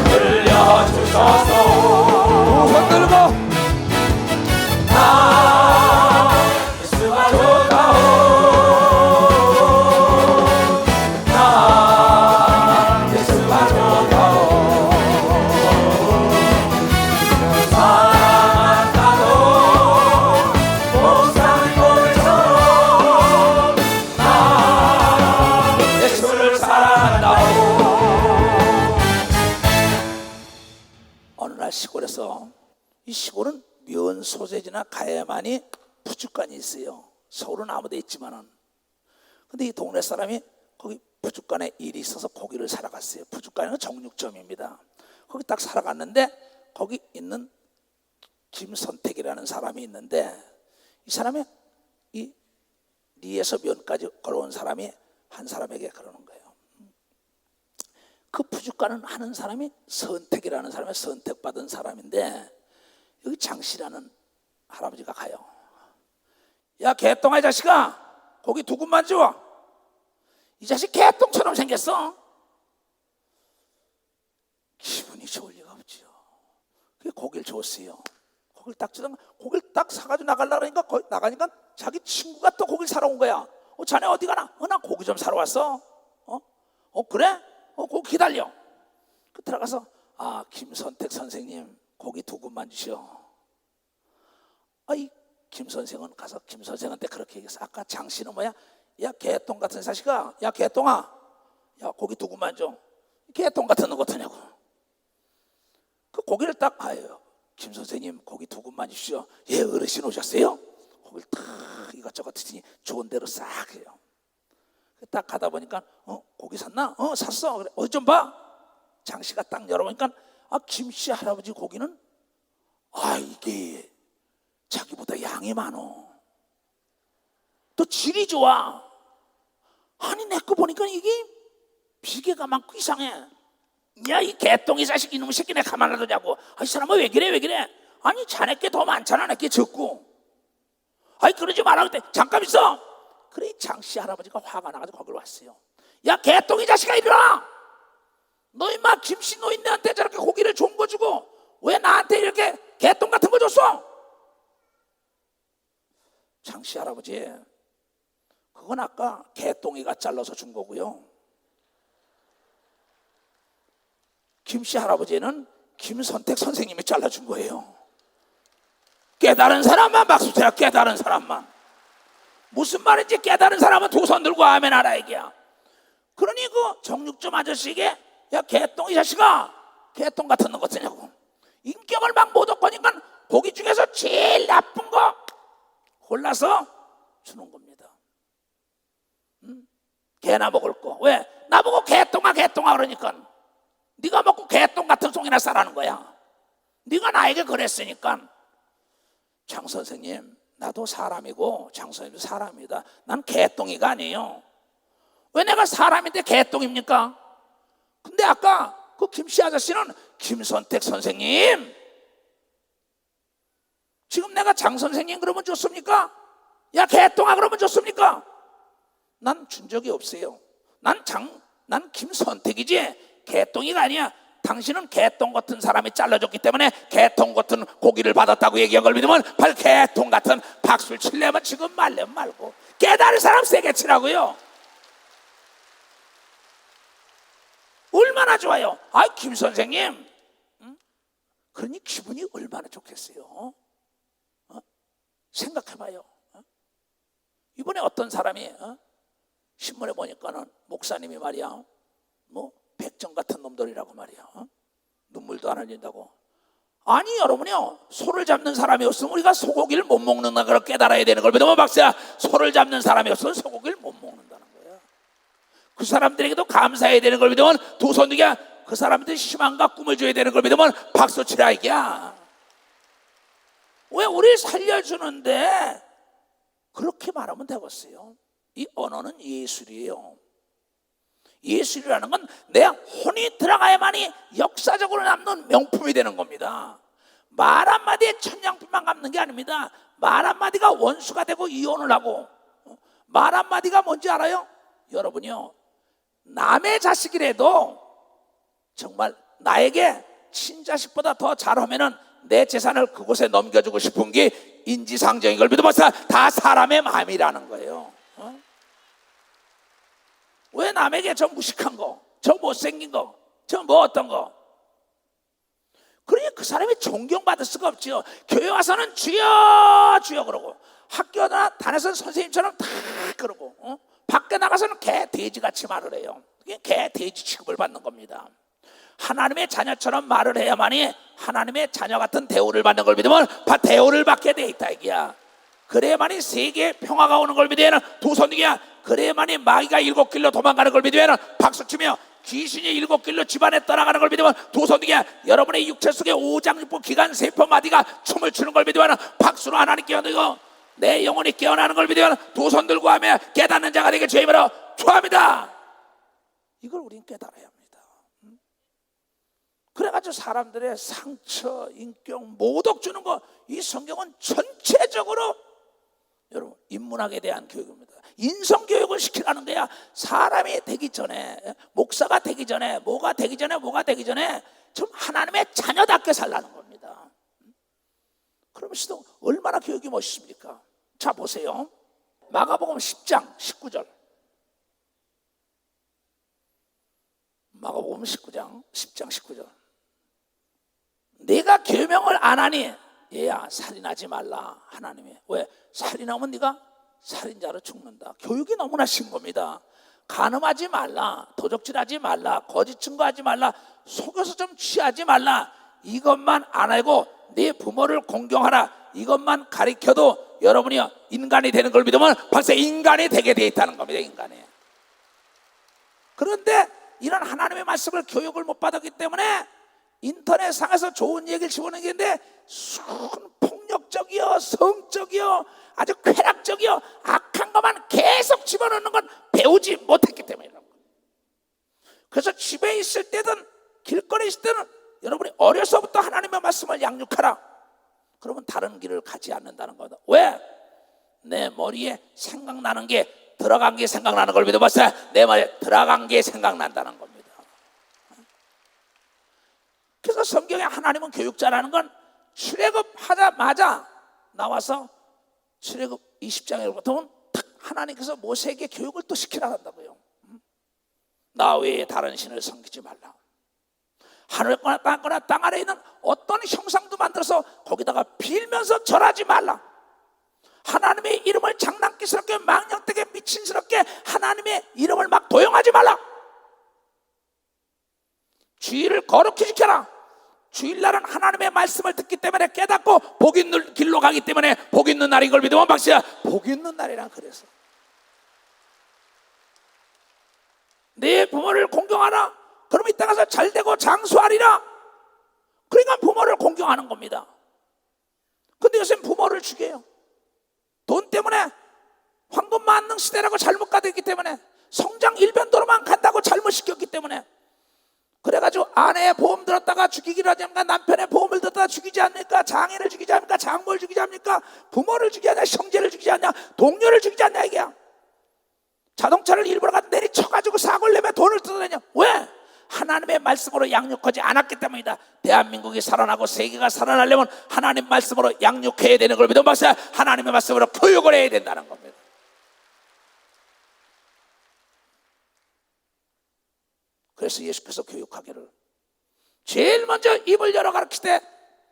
Speaker 1: 들려주소서. 두 손 들고 나 예수가 좋다오. 시골에서, 이 시골은 면 소재지나 가야만이 부둣간이 있어요. 서울은 아무 데 있지만은. 근데 이 동네 사람이 거기 부둣간에 일이 있어서 고기를 사러 갔어요. 부둣간은 정육점입니다. 거기 딱 사러 갔는데 거기 있는 김선택이라는 사람이 있는데, 이 사람이 이 리에서 면까지 걸어온 사람이 한 사람에게 그러는 거예요. 그 부둣간은 하는 사람이 선택이라는 사람이 선택받은 사람인데, 여기 장씨라는 할아버지가 가요. 야 개똥아 이 자식아, 고기 두 군만 줘. 이 자식 개똥처럼 생겼어. 기분이 좋을 리가 없지요. 그게 고기를 줬어요. 고기를 딱 주다가 고기를 딱 사가지고 나가려니까 나가니까 자기 친구가 또 고기를 사러 온 거야. 자네 어디 가나? 나 고기 좀 사러 왔어. 그래? 고기 기다려. 그 들어가서 김선택 선생님 고기 두 군만 주시오. 이 김 선생은 가서 김 선생한테 그렇게 얘기했어. 아까 장씨는 뭐야? 야 개똥 같은 자식아, 야 개똥아, 야 고기 두 군만 줘. 개똥 같은 거 어떠냐고. 그 고기를 딱 김 선생님 고기 두 군만 주시오. 예 어르신 오셨어요? 고기를 탁 이것저것 드시니 좋은 대로 싹 해요. 딱 가다 보니까 고기 샀나? 샀어. 그래. 어디 좀 봐. 장씨가 딱 열어보니까 김씨 할아버지 고기는 이게 자기보다 양이 많어. 또 질이 좋아. 아니 내 거 보니까 이게 비계가 많고 이상해. 야 이 개똥이 자식 이놈의 새끼 내 가만 놔두냐고. 이 사람은 왜 그래? 아니 자네 게 더 많잖아. 내게 적고. 그러지 마라. 그때 잠깐 있어. 그래 장씨 할아버지가 화가 나가지고 거기로 왔어요. 야 개똥이 자식아 일어나. 너 임마 김씨 노인네한테 저렇게 고기를 좋은 거 주고 왜 나한테 이렇게 개똥 같은 거 줬어? 장씨 할아버지, 그건 아까 개똥이가 잘라서 준 거고요. 김씨 할아버지는 김선택 선생님이 잘라준 거예요. 깨달은 사람만 박수 쳐라. 깨달은 사람만. 무슨 말인지 깨달은 사람은 두 손 들고 아멘 하라 얘기야. 그러니 그 정육점 아저씨에게, 야 개똥 이 자식아, 개똥 같은 놈 같으냐고. 인격을 막 못 얻으니까 고기 중에서 제일 나쁜 거 골라서 주는 겁니다. 개나 먹을 거. 왜? 나보고 개똥아 그러니까 네가 먹고 개똥 같은 송이나 싸라는 거야. 네가 나에게 그랬으니까. 장 선생님, 나도 사람이고 장 선생님도 사람이다. 난 개똥이가 아니에요. 왜 내가 사람인데 개똥입니까? 근데 아까 그 김씨 아저씨는 김선택 선생님, 지금 내가 장 선생님 그러면 좋습니까? 야 개똥아 그러면 좋습니까? 난 준 적이 없어요. 난 김선택이지 개똥이가 아니야. 당신은 개똥 같은 사람이 잘라줬기 때문에 개똥 같은 고기를 받았다고 얘기한 걸 믿으면 바로 개똥 같은 박수를 치려면 지금 말려면 말고 깨달은 사람 세게 치라고요. 얼마나 좋아요. 아, 김 선생님, 그러니 기분이 얼마나 좋겠어요. 생각해봐요. 이번에 어떤 사람이 신문에 보니까는 목사님이 말이야, 뭐 백정 같은 놈들이라고 말이야, 눈물도 안 흘린다고. 아니 여러분이요, 소를 잡는 사람이 없으면 우리가 소고기를 못 먹는다는 걸 깨달아야 되는 걸 믿으면 박사야. 소를 잡는 사람이 없으면 소고기를 못 먹는다는 거야. 그 사람들에게도 감사해야 되는 걸 믿으면 두 손 들게, 그 사람들이 희망과 꿈을 줘야 되는 걸 믿으면 박수 치라 이기야. 왜 우리를 살려주는데 그렇게 말하면 되겠어요? 이 언어는 예술이에요. 예술이라는 건 내 혼이 들어가야만이 역사적으로 남는 명품이 되는 겁니다. 말 한마디에 천냥빚만 갚는 게 아닙니다. 말 한마디가 원수가 되고 이혼을 하고, 말 한마디가 뭔지 알아요? 여러분이요, 남의 자식이라도 정말 나에게 친자식보다 더 잘하면은 내 재산을 그곳에 넘겨주고 싶은 게 인지상정인 걸 믿어보세요. 다 사람의 마음이라는 거예요. 왜 남에게 저 무식한 거, 저 못생긴 거, 저 뭐 어떤 거. 그러니 그 사람이 존경받을 수가 없지요. 교회 와서는 주여 주여 그러고, 학교나 다녀서 선생님처럼 다 그러고, 밖에 나가서는 개 돼지같이 말을 해요. 그게 개 돼지 취급을 받는 겁니다. 하나님의 자녀처럼 말을 해야만이 하나님의 자녀 같은 대우를 받는 걸 믿으면 대우를 받게 돼 있다 이기야. 그래야만이 세계에 평화가 오는 걸 믿으면 두 손 들기야. 그래야만이 마귀가 7길로 도망가는 걸 믿으면 박수치며, 귀신이 7길로 집안에 떠나가는 걸 믿으면 두 손 들기야. 여러분의 육체 속에 오장육부 기관 세포 마디가 춤을 추는 걸 믿으면 박수로 하나님께 얻고, 내 영혼이 깨어나는 걸 믿으면 두 손 들고 하며 깨닫는 자가 되게 죄임으로 축하합니다. 이걸 우린 깨달아야 합니다. 그래가지고 사람들의 상처, 인격, 모독 주는 거, 이 성경은 전체적으로 여러분 인문학에 대한 교육입니다. 인성교육을 시키라는 거야. 사람이 되기 전에, 목사가 되기 전에, 뭐가 되기 전에 좀 하나님의 자녀답게 살라는 겁니다. 그러면서도 얼마나 교육이 멋있습니까? 자 보세요, 마가복음 10장 19절. 마가복음 10장 19절. 네가 계명을 안 하니, 얘야 살인하지 말라. 하나님이 왜? 살인하면 네가 살인자로 죽는다. 교육이 너무나 신 겁니다. 간음하지 말라, 도적질하지 말라, 거짓 증거하지 말라, 속여서 좀 취하지 말라. 이것만 안 하고 네 부모를 공경하라. 이것만 가리켜도 여러분이 인간이 되는 걸 믿으면 벌써 인간이 되게 돼 있다는 겁니다. 인간이. 그런데 이런 하나님의 말씀을 교육을 못 받았기 때문에 인터넷 상에서 좋은 얘기를 집어넣는데 폭력적이요, 성적이요, 아주 쾌락적이요, 악한 것만 계속 집어넣는 건 배우지 못했기 때문이라고. 그래서 집에 있을 때든 길거리에 있을 때는 여러분이 어려서부터 하나님의 말씀을 양육하라. 그러면 다른 길을 가지 않는다는 거다. 왜? 내 머리에 생각나는 게, 들어간 게 생각나는 걸 믿어봤어요. 내 머리에 들어간 게 생각난다는 겁니다. 그래서 성경에 하나님은 교육자라는 건 출애굽하자마자 나와서 출애굽 20장에 보면 탁 하나님께서 모세에게 교육을 또 시키라 한다고요. 나 외에 다른 신을 섬기지 말라. 하늘거나 땅거나 땅 아래에 있는 어떤 형상도 만들어서 거기다가 빌면서 절하지 말라. 하나님의 이름을 장난기스럽게 망령되게 미친스럽게 하나님의 이름을 막 도용하지 말라. 주일을 거룩히 지켜라. 주일날은 하나님의 말씀을 듣기 때문에 깨닫고 복 있는 길로 가기 때문에 복 있는 날인 걸 믿으면 박수야. 복 있는 날이란 그래서 내 부모를 공경하라. 그럼 이 땅에서 잘되고 장수하리라. 그러니까 부모를 공경하는 겁니다. 근데 요새 부모를 죽여요. 돈 때문에 황금 만능 시대라고 잘못 가졌기 때문에 성장 일변도로만 간다고 잘못 시켰기 때문에 그래가지고 아내의 보험 들었다가 죽이기로 하지 않습니까? 남편의 보험을 들었다가 죽이지 않습니까? 장인을 죽이지 않습니까? 장모를 죽이지 않습니까? 부모를 죽이지 않냐? 형제를 죽이지 않냐? 동료를 죽이지 않냐 이게야. 자동차를 일부러 갖다 내리쳐가지고 사고를 내면 돈을 뜯어내냐? 왜? 하나님의 말씀으로 양육하지 않았기 때문이다. 대한민국이 살아나고 세계가 살아나려면 하나님 말씀으로 양육해야 되는 걸 믿어 박사. 하나님의 말씀으로 교육을 해야 된다는 겁니다. 그래서 예수께서 교육하기를 제일 먼저 입을 열어 가르치되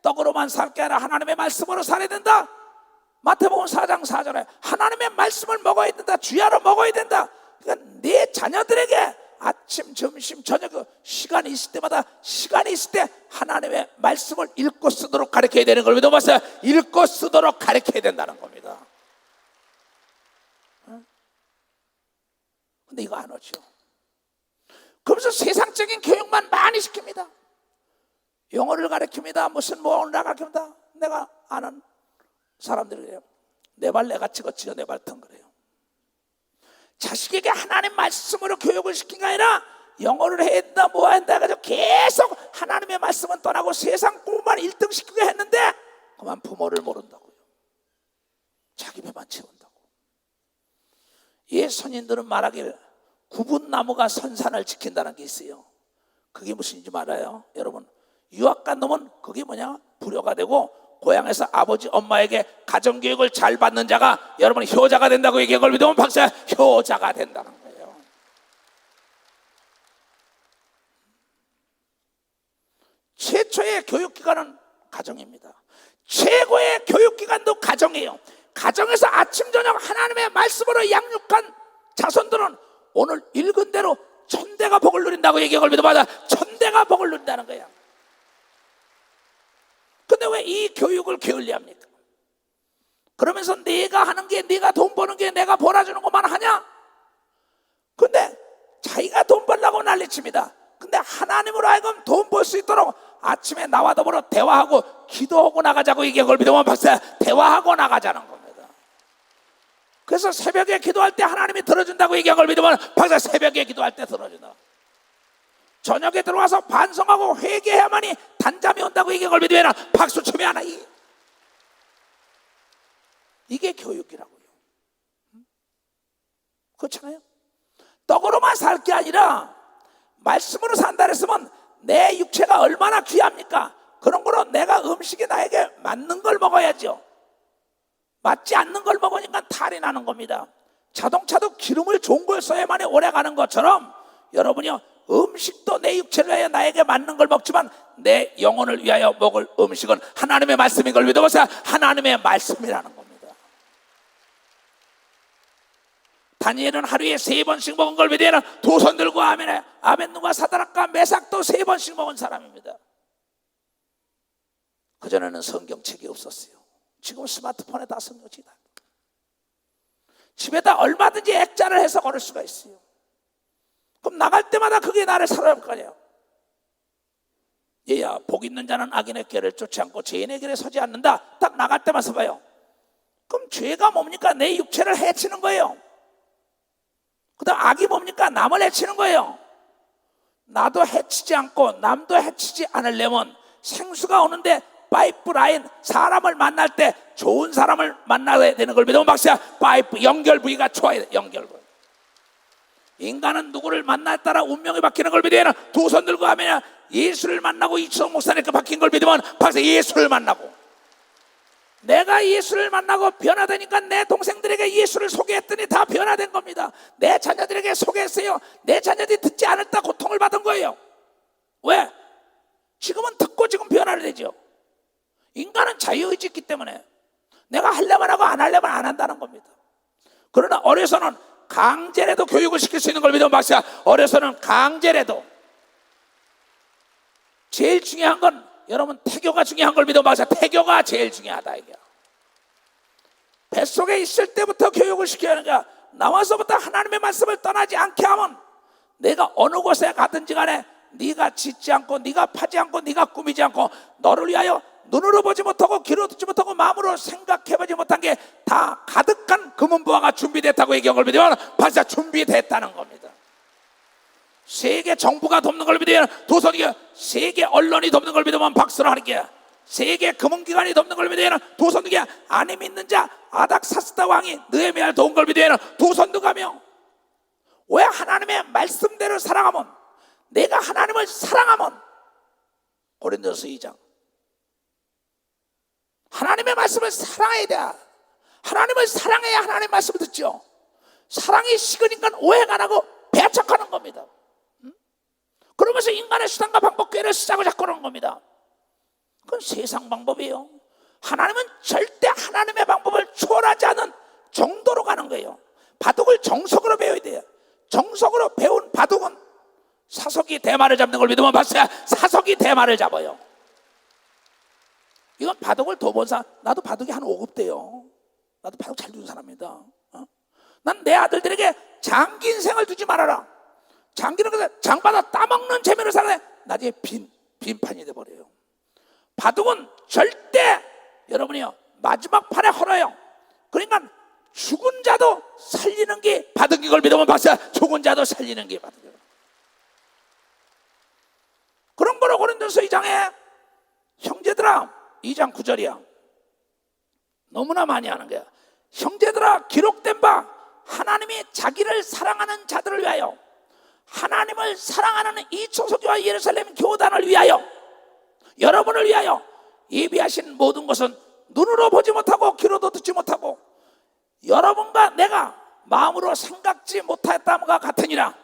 Speaker 1: 떡으로만 살 게 아니라 하나님의 말씀으로 살아야 된다. 마태복음 4장 4절에 하나님의 말씀을 먹어야 된다. 주야로 먹어야 된다. 그러니까 네 자녀들에게 아침, 점심, 저녁 시간이 있을 때마다 시간이 있을 때 하나님의 말씀을 읽고 쓰도록 가르쳐야 되는 걸 믿어봤어요. 읽고 쓰도록 가르쳐야 된다는 겁니다. 근데 이거 안 하죠. 그러면서 세상적인 교육만 많이 시킵니다. 영어를 가르칩니다. 무슨 뭐 가르칩니다. 내가 아는 사람들이래요. 내 발 내가 찍어 내 발 腾그래요. 자식에게 하나님 말씀으로 교육을 시킨 게 아니라 영어를 해야 된다 뭐 해야 된다 해가지고 계속 하나님의 말씀은 떠나고 세상 공부만 1등 시키게 했는데 그만 부모를 모른다고요. 자기 배만 채운다고. 예, 선인들은 말하길 구분나무가 선산을 지킨다는 게 있어요. 그게 무슨인지 알아요? 여러분, 유학 간 놈은 그게 뭐냐? 불효가 되고 고향에서 아버지 엄마에게 가정교육을 잘 받는 자가 여러분 효자가 된다고 얘기한 걸 믿으면 박사야. 효자가 된다는 거예요. 최초의 교육기관은 가정입니다. 최고의 교육기관도 가정이에요. 가정에서 아침 저녁 하나님의 말씀으로 양육한 자손들은 오늘 읽은 대로 천대가 복을 누린다고 얘기한 걸 믿어봐라. 천대가 복을 누린다는 거야. 근데 왜 이 교육을 게을리합니까? 그러면서 내가 하는 게, 내가 돈 버는 게 내가 벌어주는 것만 하냐? 근데 자기가 돈 벌려고 난리칩니다. 근데 하나님으로 하여금 돈 벌 수 있도록 아침에 나와 더불어 대화하고 기도하고 나가자고 얘기한 걸 믿으면 박사야. 대화하고 나가자는 겁니다. 그래서 새벽에 기도할 때 하나님이 들어준다고 얘기한 걸 믿으면 박사야. 새벽에 기도할 때 들어준다. 저녁에 들어와서 반성하고 회개해야만이 단잠이 온다고 얘기한 걸 믿으면 박수 치면 하나. 이게 교육이라고요. 그렇잖아요. 떡으로만 살 게 아니라 말씀으로 산다 그랬으면 내 육체가 얼마나 귀합니까? 그런 거로 내가 음식이 나에게 맞는 걸 먹어야죠. 맞지 않는 걸 먹으니까 탈이 나는 겁니다. 자동차도 기름을 좋은 걸 써야만이 오래 가는 것처럼 여러분이요, 음식도 내 육체를 위하여 나에게 맞는 걸 먹지만 내 영혼을 위하여 먹을 음식은 하나님의 말씀인 걸 믿어보세요. 하나님의 말씀이라는 겁니다. 다니엘은 하루에 3번씩 먹은 걸 믿으면 두 손 들고 아멘해. 아멘누가 사다락과 메삭도 3번씩 먹은 사람입니다. 그전에는 성경책이 없었어요. 지금 스마트폰에 다 성경책이 다. 집에다 얼마든지 액자를 해서 걸을 수가 있어요. 그럼 나갈 때마다 그게 나를 살아갈 거 아니에요. 얘야, 복 있는 자는 악인의 길을 쫓지 않고 죄인의 길에 서지 않는다. 딱 나갈 때만 서봐요. 그럼 죄가 뭡니까? 내 육체를 해치는 거예요. 그 다음 악이 뭡니까? 남을 해치는 거예요. 나도 해치지 않고 남도 해치지 않으려면 생수가 오는데 파이프라인, 사람을 만날 때 좋은 사람을 만나야 되는 걸 믿으면 박사야. 파이프, 연결 부위가 좋아야 돼. 연결 부위. 인간은 누구를 만나에 따라 운명이 바뀌는 걸 믿으면 두 손 들고 하면 예수를 만나고 이치성 목사님께 바뀐 걸 믿으면 박사 예수를 만나고 내가 예수를 만나고 변화되니까 내 동생들에게 예수를 소개했더니 다 변화된 겁니다. 내 자녀들에게 소개했어요. 내 자녀들이 듣지 않았다 고통을 받은 거예요. 왜? 지금은 듣고 지금 변화를 되죠. 인간은 자유의지 있기 때문에 내가 하려면 하고 안 하려면 안 한다는 겁니다. 그러나 어려서는 강제라도 교육을 시킬 수 있는 걸 믿으면 박사, 어려서는 강제라도. 제일 중요한 건 여러분 태교가 중요한 걸 믿어 봐서 태교가 제일 중요하다 이게. 뱃속에 있을 때부터 교육을 시켜야 하는 거야. 나와서부터 하나님의 말씀을 떠나지 않게 하면 내가 어느 곳에 가든지 간에 네가 짓지 않고 네가 파지 않고 네가 꾸미지 않고 너를 위하여 눈으로 보지 못하고 귀로 듣지 못하고 마음으로 생각해보지 못한 게 다 가득한 금은보화가 준비됐다고 얘기한 걸 믿으면 벌써 준비됐다는 겁니다. 세계 정부가 돕는 걸 믿으면 도선이게, 세계 언론이 돕는 걸 믿으면 박수를 하는 게, 세계 금융기관이 돕는 걸 믿으면 도선이게, 안 믿는 자 아닥사스다 왕이 느헤미야를 도운 걸 믿으면 도선도 가며. 왜? 하나님의 말씀대로 살아가면, 내가 하나님을 사랑하면. 고린도서 2장 하나님의 말씀을 사랑해야 돼. 하나님을 사랑해야 하나님의 말씀을 듣죠. 사랑이 식으니까 오해가 안 하고 배척하는 겁니다. 그러면서 인간의 수단과 방법 꾀를 쓰자고 자꾸 그러는 겁니다. 그건 세상 방법이에요. 하나님은 절대 하나님의 방법을 초월하지 않은 정도로 가는 거예요. 바둑을 정석으로 배워야 돼요. 정석으로 배운 바둑은 사석이 대마를 잡는 걸 믿으면 봤어요. 사석이 대마를 잡아요. 이건 바둑을 더 본 사람, 나도 바둑이 한 5급 돼요. 나도 바둑 잘 두는 사람입니다. 난 내 아들들에게 장기 인생을 두지 말아라. 장기는 그래서 장받아 따먹는 재미로 살아야 나중에 빈판이 돼버려요. 바둑은 절대 여러분이요 마지막 판에 헐어요. 그러니까 죽은 자도 살리는 게 바둑인 걸 믿으면 봤어요. 죽은 자도 살리는 게 바둑이에요. 그런 거로 고린도서 2장에 형제들아, 2장 9절이야. 너무나 많이 하는 거야. 형제들아, 기록된 바 하나님이 자기를 사랑하는 자들을 위하여, 하나님을 사랑하는 이 초소교와 예루살렘 교단을 위하여, 여러분을 위하여 예비하신 모든 것은 눈으로 보지 못하고 귀로도 듣지 못하고 여러분과 내가 마음으로 생각지 못했다함과 같으니라.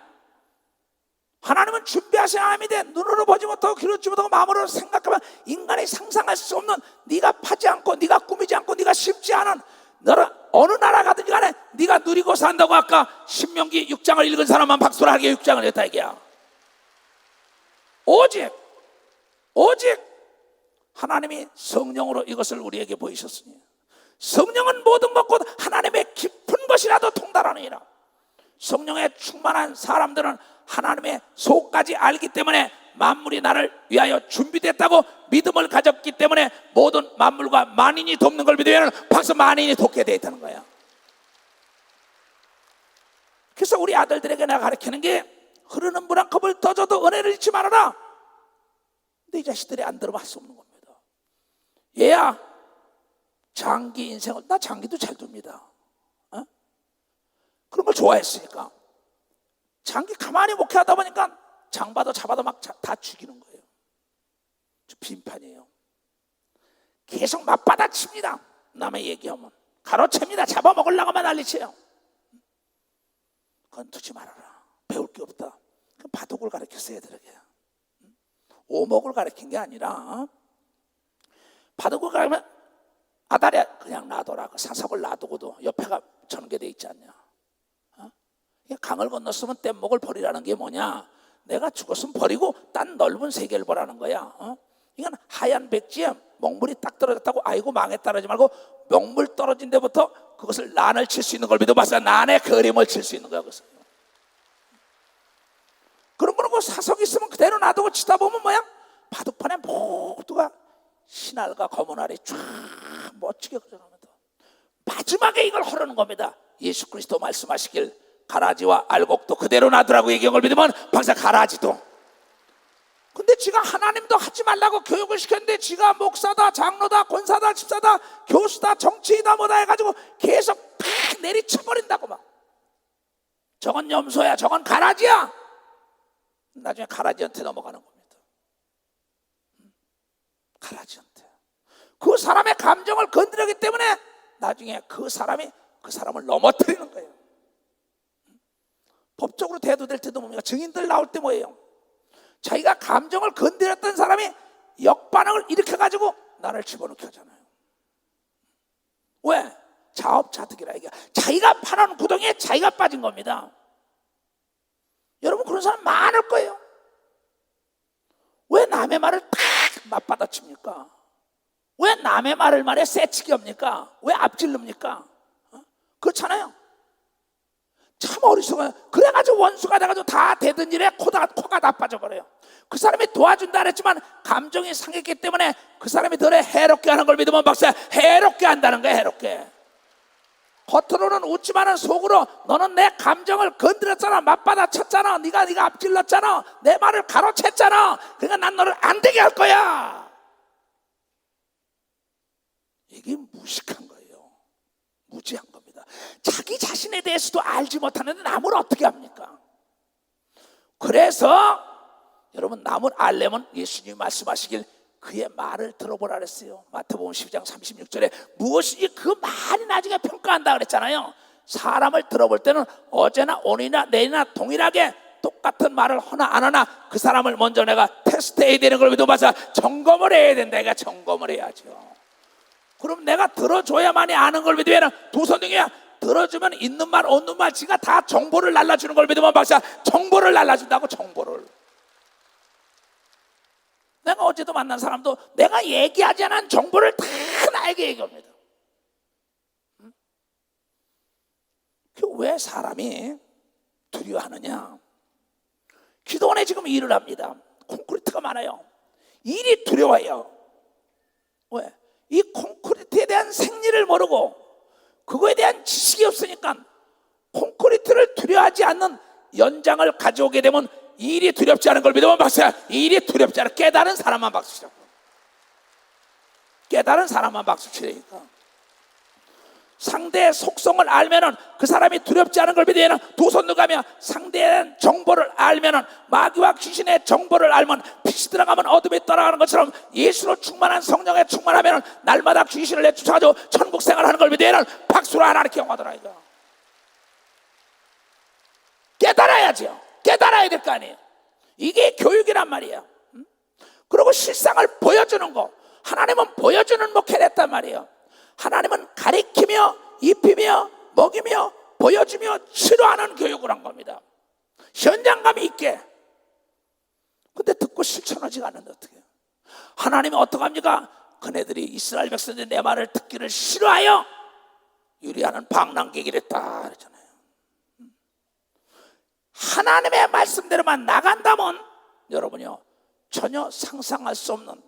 Speaker 1: 하나님은 준비하신 하나님인데 눈으로 보지 못하고 귀로 듣지 못하고 마음으로 생각하면 인간이 상상할 수 없는, 네가 파지 않고 네가 꾸미지 않고 네가 심지 않은, 너를 어느 나라 가든지 간에 네가 누리고 산다고. 아까 신명기 6장을 읽은 사람만 박수를 하게 6장을 했다 이게야. 오직 하나님이 성령으로 이것을 우리에게 보이셨으니 성령은 모든 것 곧 하나님의 깊은 것이라도 통달하느니라. 성령에 충만한 사람들은 하나님의 속까지 알기 때문에 만물이 나를 위하여 준비됐다고 믿음을 가졌기 때문에 모든 만물과 만인이 돕는 걸 믿으면 벌써 만인이 돕게 되어 있다는 거야. 그래서 우리 아들들에게 내가 가르치는 게, 흐르는 물 한 컵을 더 줘도 은혜를 잊지 말아라. 근데 이 자식들이 안 들어볼 수 없는 겁니다. 얘야, 장기 인생을, 나 장기도 잘 둡니다. 그런 걸 좋아했으니까. 장기 가만히 목회하다 보니까 장봐도 잡아도 막 다 죽이는 거예요. 빈판이에요. 계속 맞받아칩니다. 남의 얘기하면 가로챕니다. 잡아먹으려고 하면 난리쳐요. 그건 두지 말아라. 배울 게 없다. 바둑을 가르쳤어야 되게. 오목을 가르친 게 아니라, 바둑을 가르치면 아다리야 그냥 놔둬라. 그 사석을 놔두고도 옆에가 전개돼 있지 않냐. 강을 건넜으면 뗏목을 버리라는 게 뭐냐? 내가 죽었으면 버리고 딴 넓은 세계를 보라는 거야. 이건 하얀 백지에 먹물이 딱 떨어졌다고 아이고 망했다 그러지 말고, 먹물 떨어진 데부터 그것을 난을 칠 수 있는 걸 믿어봤어요. 난의 그림을 칠 수 있는 거야. 그것을. 그런 거는 그 사석 있으면 그대로 놔두고 치다 보면 뭐야? 바둑판에 모두가 신알과 검은 알이 쫙 멋지게 그려나옵니다. 마지막에 이걸 허르는 겁니다. 예수 그리스도 말씀하시길 가라지와 알곡도 그대로 놔두라고 얘기한 걸 믿으면 박사 가라지도. 근데 지가 하나님도 하지 말라고 교육을 시켰는데 지가 목사다, 장로다, 권사다, 집사다, 교수다, 정치이다 뭐다 해가지고 계속 팍 내리쳐버린다고 막. 저건 염소야, 저건 가라지야. 나중에 가라지한테 넘어가는 겁니다. 가라지한테. 그 사람의 감정을 건드렸기 때문에 나중에 그 사람을 넘어뜨리는 거예요. 법적으로 대두될 때도 뭡니까? 증인들 나올 때 뭐예요? 자기가 감정을 건드렸던 사람이 역반응을 일으켜가지고 나를 집어넣게 하잖아요. 왜? 자업자득이라 이게 자기가 파는 구덩이에 자기가 빠진 겁니다. 여러분 그런 사람 많을 거예요. 왜 남의 말을 탁 맞받아칩니까? 왜 남의 말에 새치기 합니까? 왜 앞질릅니까? 그렇잖아요. 참 어리석어요. 그래가지고 원수가 돼가지고 다 되던 일에 코가 다 빠져버려요. 그 사람이 도와준다 그랬지만 감정이 상했기 때문에 그 사람이 더 해롭게 하는 걸 믿으면 박사야, 해롭게 한다는 거야. 해롭게. 겉으로는 웃지만은 속으로 너는 내 감정을 건드렸잖아, 맞받아쳤잖아, 네가 앞질렀잖아, 내 말을 가로챘잖아, 그러니까 난 너를 안 되게 할 거야. 이게 무식한 거예요. 무지한 겁니다. 자기 자신에 대해서도 알지 못하는데 남을 어떻게 합니까? 그래서 여러분 남을 알려면 예수님이 말씀하시길 그의 말을 들어보라 그랬어요. 마태복음 12장 36절에 무엇이지 그 말이 나중에 평가한다 그랬잖아요. 사람을 들어볼 때는 어제나 오늘이나 내일이나 동일하게 똑같은 말을 하나 안 하나 그 사람을 먼저 내가 테스트해야 되는 걸 믿어봐서 점검을 해야 된다. 내가 점검을 해야죠. 그럼 내가 들어줘야만이 아는 걸 믿으면 두 손등이야. 들어주면 있는 말 없는 말 지가 다 정보를 날라주는 걸 믿으면 박사 정보를 날라준다고. 정보를. 내가 어제도 만난 사람도 내가 얘기하지 않은 정보를 다 나에게 얘기합니다. 왜 사람이 두려워하느냐? 기도원에 지금 일을 합니다. 콘크리트가 많아요. 일이 두려워요. 왜? 이 콘크리트에 대한 생리를 모르고 그거에 대한 지식이 없으니까 콘크리트를 두려워하지 않는 연장을 가져오게 되면 일이 두렵지 않은 걸 믿으면 박수야. 일이 두렵지 않아. 깨달은 사람만 박수 치라고. 깨달은 사람만 박수 치라니까. 상대의 속성을 알면은 그 사람이 두렵지 않은 걸 믿으면 두 손 누가며 상대에 대한 정보를 알면은 마귀와 귀신의 정보를 알면 빛이 들어가면 어둠이 떠나가는 것처럼 예수로 충만한 성령에 충만하면은 날마다 귀신을 내쫓아가지고 천국 생활하는 걸 믿으면 박수로 하나님께 영화더라 이거. 깨달아야죠. 깨달아야 될 거 아니에요. 이게 교육이란 말이에요. 그리고 실상을 보여주는 거. 하나님은 보여주는 목회를 했단 말이에요. 하나님은 가리키며 입히며 먹이며 보여주며 치료하는 교육을 한 겁니다. 현장감이 있게. 근데 듣고 실천하지 않는데 어떻게 해요? 하나님이 어떻게 합니까? 그네들이 이스라엘 백성들이 내 말을 듣기를 싫어하여 유리하는 방랑객이랬다 그랬잖아요. 하나님의 말씀대로만 나간다면 여러분이요 전혀 상상할 수 없는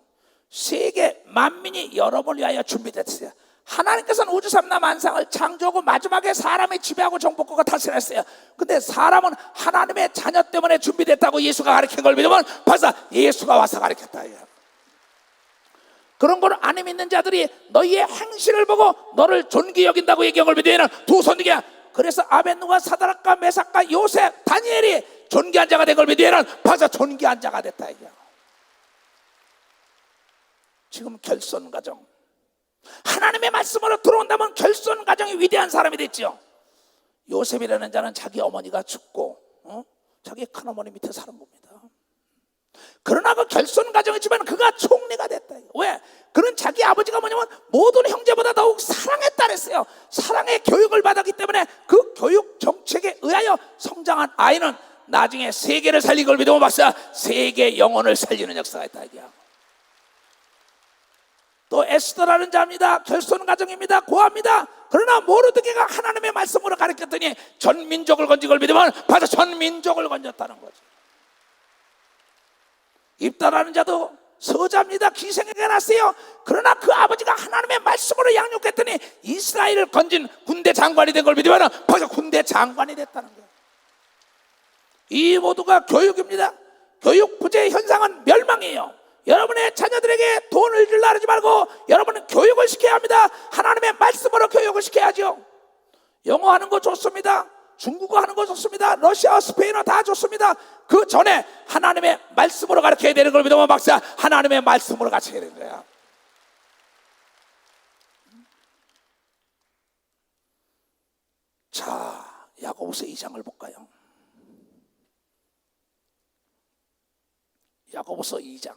Speaker 1: 세계 만민이 여러분을 위하여 준비됐어요. 하나님께서는 우주 삼라 만상을 창조하고 마지막에 사람이 지배하고 정복하고 다스렸어요. 근데 사람은 하나님의 자녀 때문에 준비됐다고 예수가 가르친 걸 믿으면 벌써 예수가 와서 가르쳤다. 그런 걸 안 믿는 자들이 너희의 행실을 보고 너를 존귀 여긴다고 얘기한 걸 믿으면 두 손이야. 그래서 아벤누가 사드락과 메삭과 요셉 다니엘이 존귀한 자가 된 걸 믿으면 벌써 존귀한 자가 됐다. 지금 결손 가정 하나님의 말씀으로 들어온다면 결손 가정이 위대한 사람이 됐죠. 요셉이라는 자는 자기 어머니가 죽고 자기 큰어머니 밑에 사는 겁니다. 그러나 그 결손 가정이지만 그가 총리가 됐다. 왜? 그는 자기 아버지가 뭐냐면 모든 형제보다 더욱 사랑했다 그랬어요. 사랑의 교육을 받았기 때문에 그 교육 정책에 의하여 성장한 아이는 나중에 세계를 살린 걸 믿으면 박사 세계 영혼을 살리는 역사가 있다. 또 에스더라는 자입니다. 결손 가정입니다. 고아입니다. 그러나 모르드게가 하나님의 말씀으로 가르쳤더니 전 민족을 건진 걸 믿으면 바로 전 민족을 건졌다는 거죠. 입다라는 자도 서자입니다. 기생에게 났어요. 그러나 그 아버지가 하나님의 말씀으로 양육했더니 이스라엘을 건진 군대 장관이 된 걸 믿으면 벌써 군대 장관이 됐다는 거예요. 이 모두가 교육입니다. 교육 부재 현상은 멸망이에요. 여러분의 자녀들에게 돈을 주려 하지 말고 여러분은 교육을 시켜야 합니다. 하나님의 말씀으로 교육을 시켜야죠. 영어 하는 거 좋습니다. 중국어 하는 거 좋습니다. 러시아, 스페인어 다 좋습니다. 그 전에 하나님의 말씀으로 가르쳐야 되는 걸 믿으면 박사 하나님의 말씀으로 가르쳐야 되는 거야. 야고보서 2장을 볼까요? 야고보서 2장.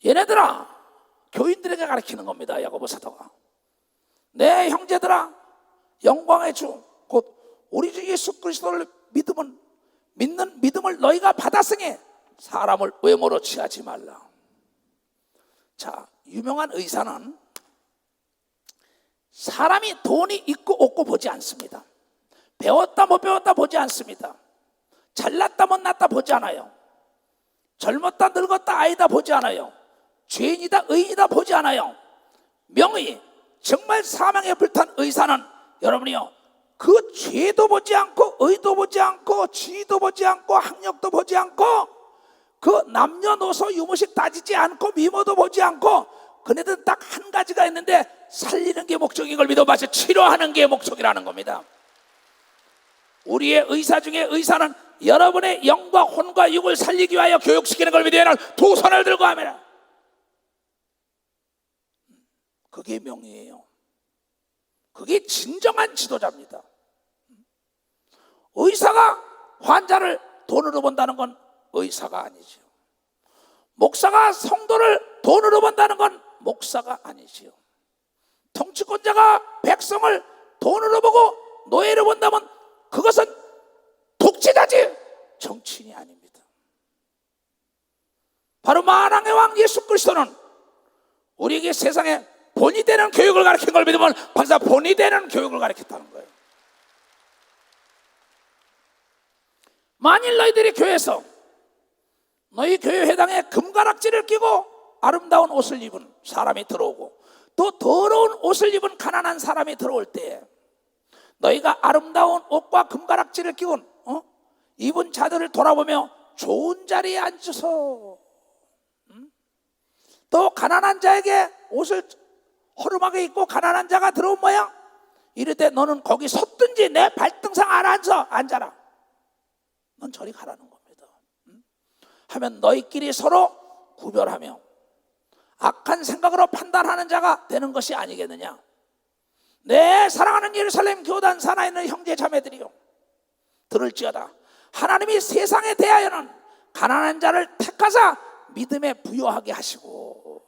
Speaker 1: 얘네들아, 교인들에게 가르치는 겁니다. 야고보 사도가. 내 형제들아, 영광의 주 곧 우리 주 예수 그리스도를 믿는 믿음을 너희가 받았으니 사람을 외모로 취하지 말라. 자, 유명한 의사는 사람이 돈이 있고 없고 보지 않습니다. 배웠다 못 배웠다 보지 않습니다. 잘났다 못났다 보지 않아요. 젊었다 늙었다 아이다 보지 않아요. 죄인이다 의인이다 보지 않아요. 명의, 정말 사망에 불탄 의사는 여러분이요, 그 죄도 보지 않고 의도 보지 않고 지위도 보지 않고 학력도 보지 않고 그 남녀노소 유무식 따지지 않고 미모도 보지 않고 그네들은 딱 한 가지가 있는데 살리는 게 목적인 걸 믿어봐서 치료하는 게 목적이라는 겁니다. 우리의 의사 중에 의사는 여러분의 영과 혼과 육을 살리기 위하여 교육시키는 걸 믿으면 두 손을 들고 하면 그게 명예예요. 그게 진정한 지도자입니다. 의사가 환자를 돈으로 본다는 건 의사가 아니죠. 목사가 성도를 돈으로 본다는 건 목사가 아니지요. 통치권자가 백성을 돈으로 보고 노예로 본다면 그것은 독재자지 정치인이 아닙니다. 바로 만왕의 왕 예수 그리스도는 우리에게 세상에 본이 되는 교육을 가르친 걸 믿으면 벌써 본이 되는 교육을 가르쳤다는 거예요. 만일 너희들이 교회에서 너희 교회 회당에 금가락지를 끼고 아름다운 옷을 입은 사람이 들어오고 또 더러운 옷을 입은 가난한 사람이 들어올 때 너희가 아름다운 옷과 금가락지를 끼고 입은 자들을 돌아보며 좋은 자리에 앉아서 또 가난한 자에게 옷을 허름하게 입고 가난한 자가 들어온 모양 이럴 때 너는 거기 섰든지 내 발등상 앉아라. 넌 저리 가라는 겁니다. 하면 너희끼리 서로 구별하며 악한 생각으로 판단하는 자가 되는 것이 아니겠느냐. 내 사랑하는 예루살렘 교단 산하에 있는 형제 자매들이요, 들을지어다. 하나님이 세상에 대하여는 가난한 자를 택하사 믿음에 부여하게 하시고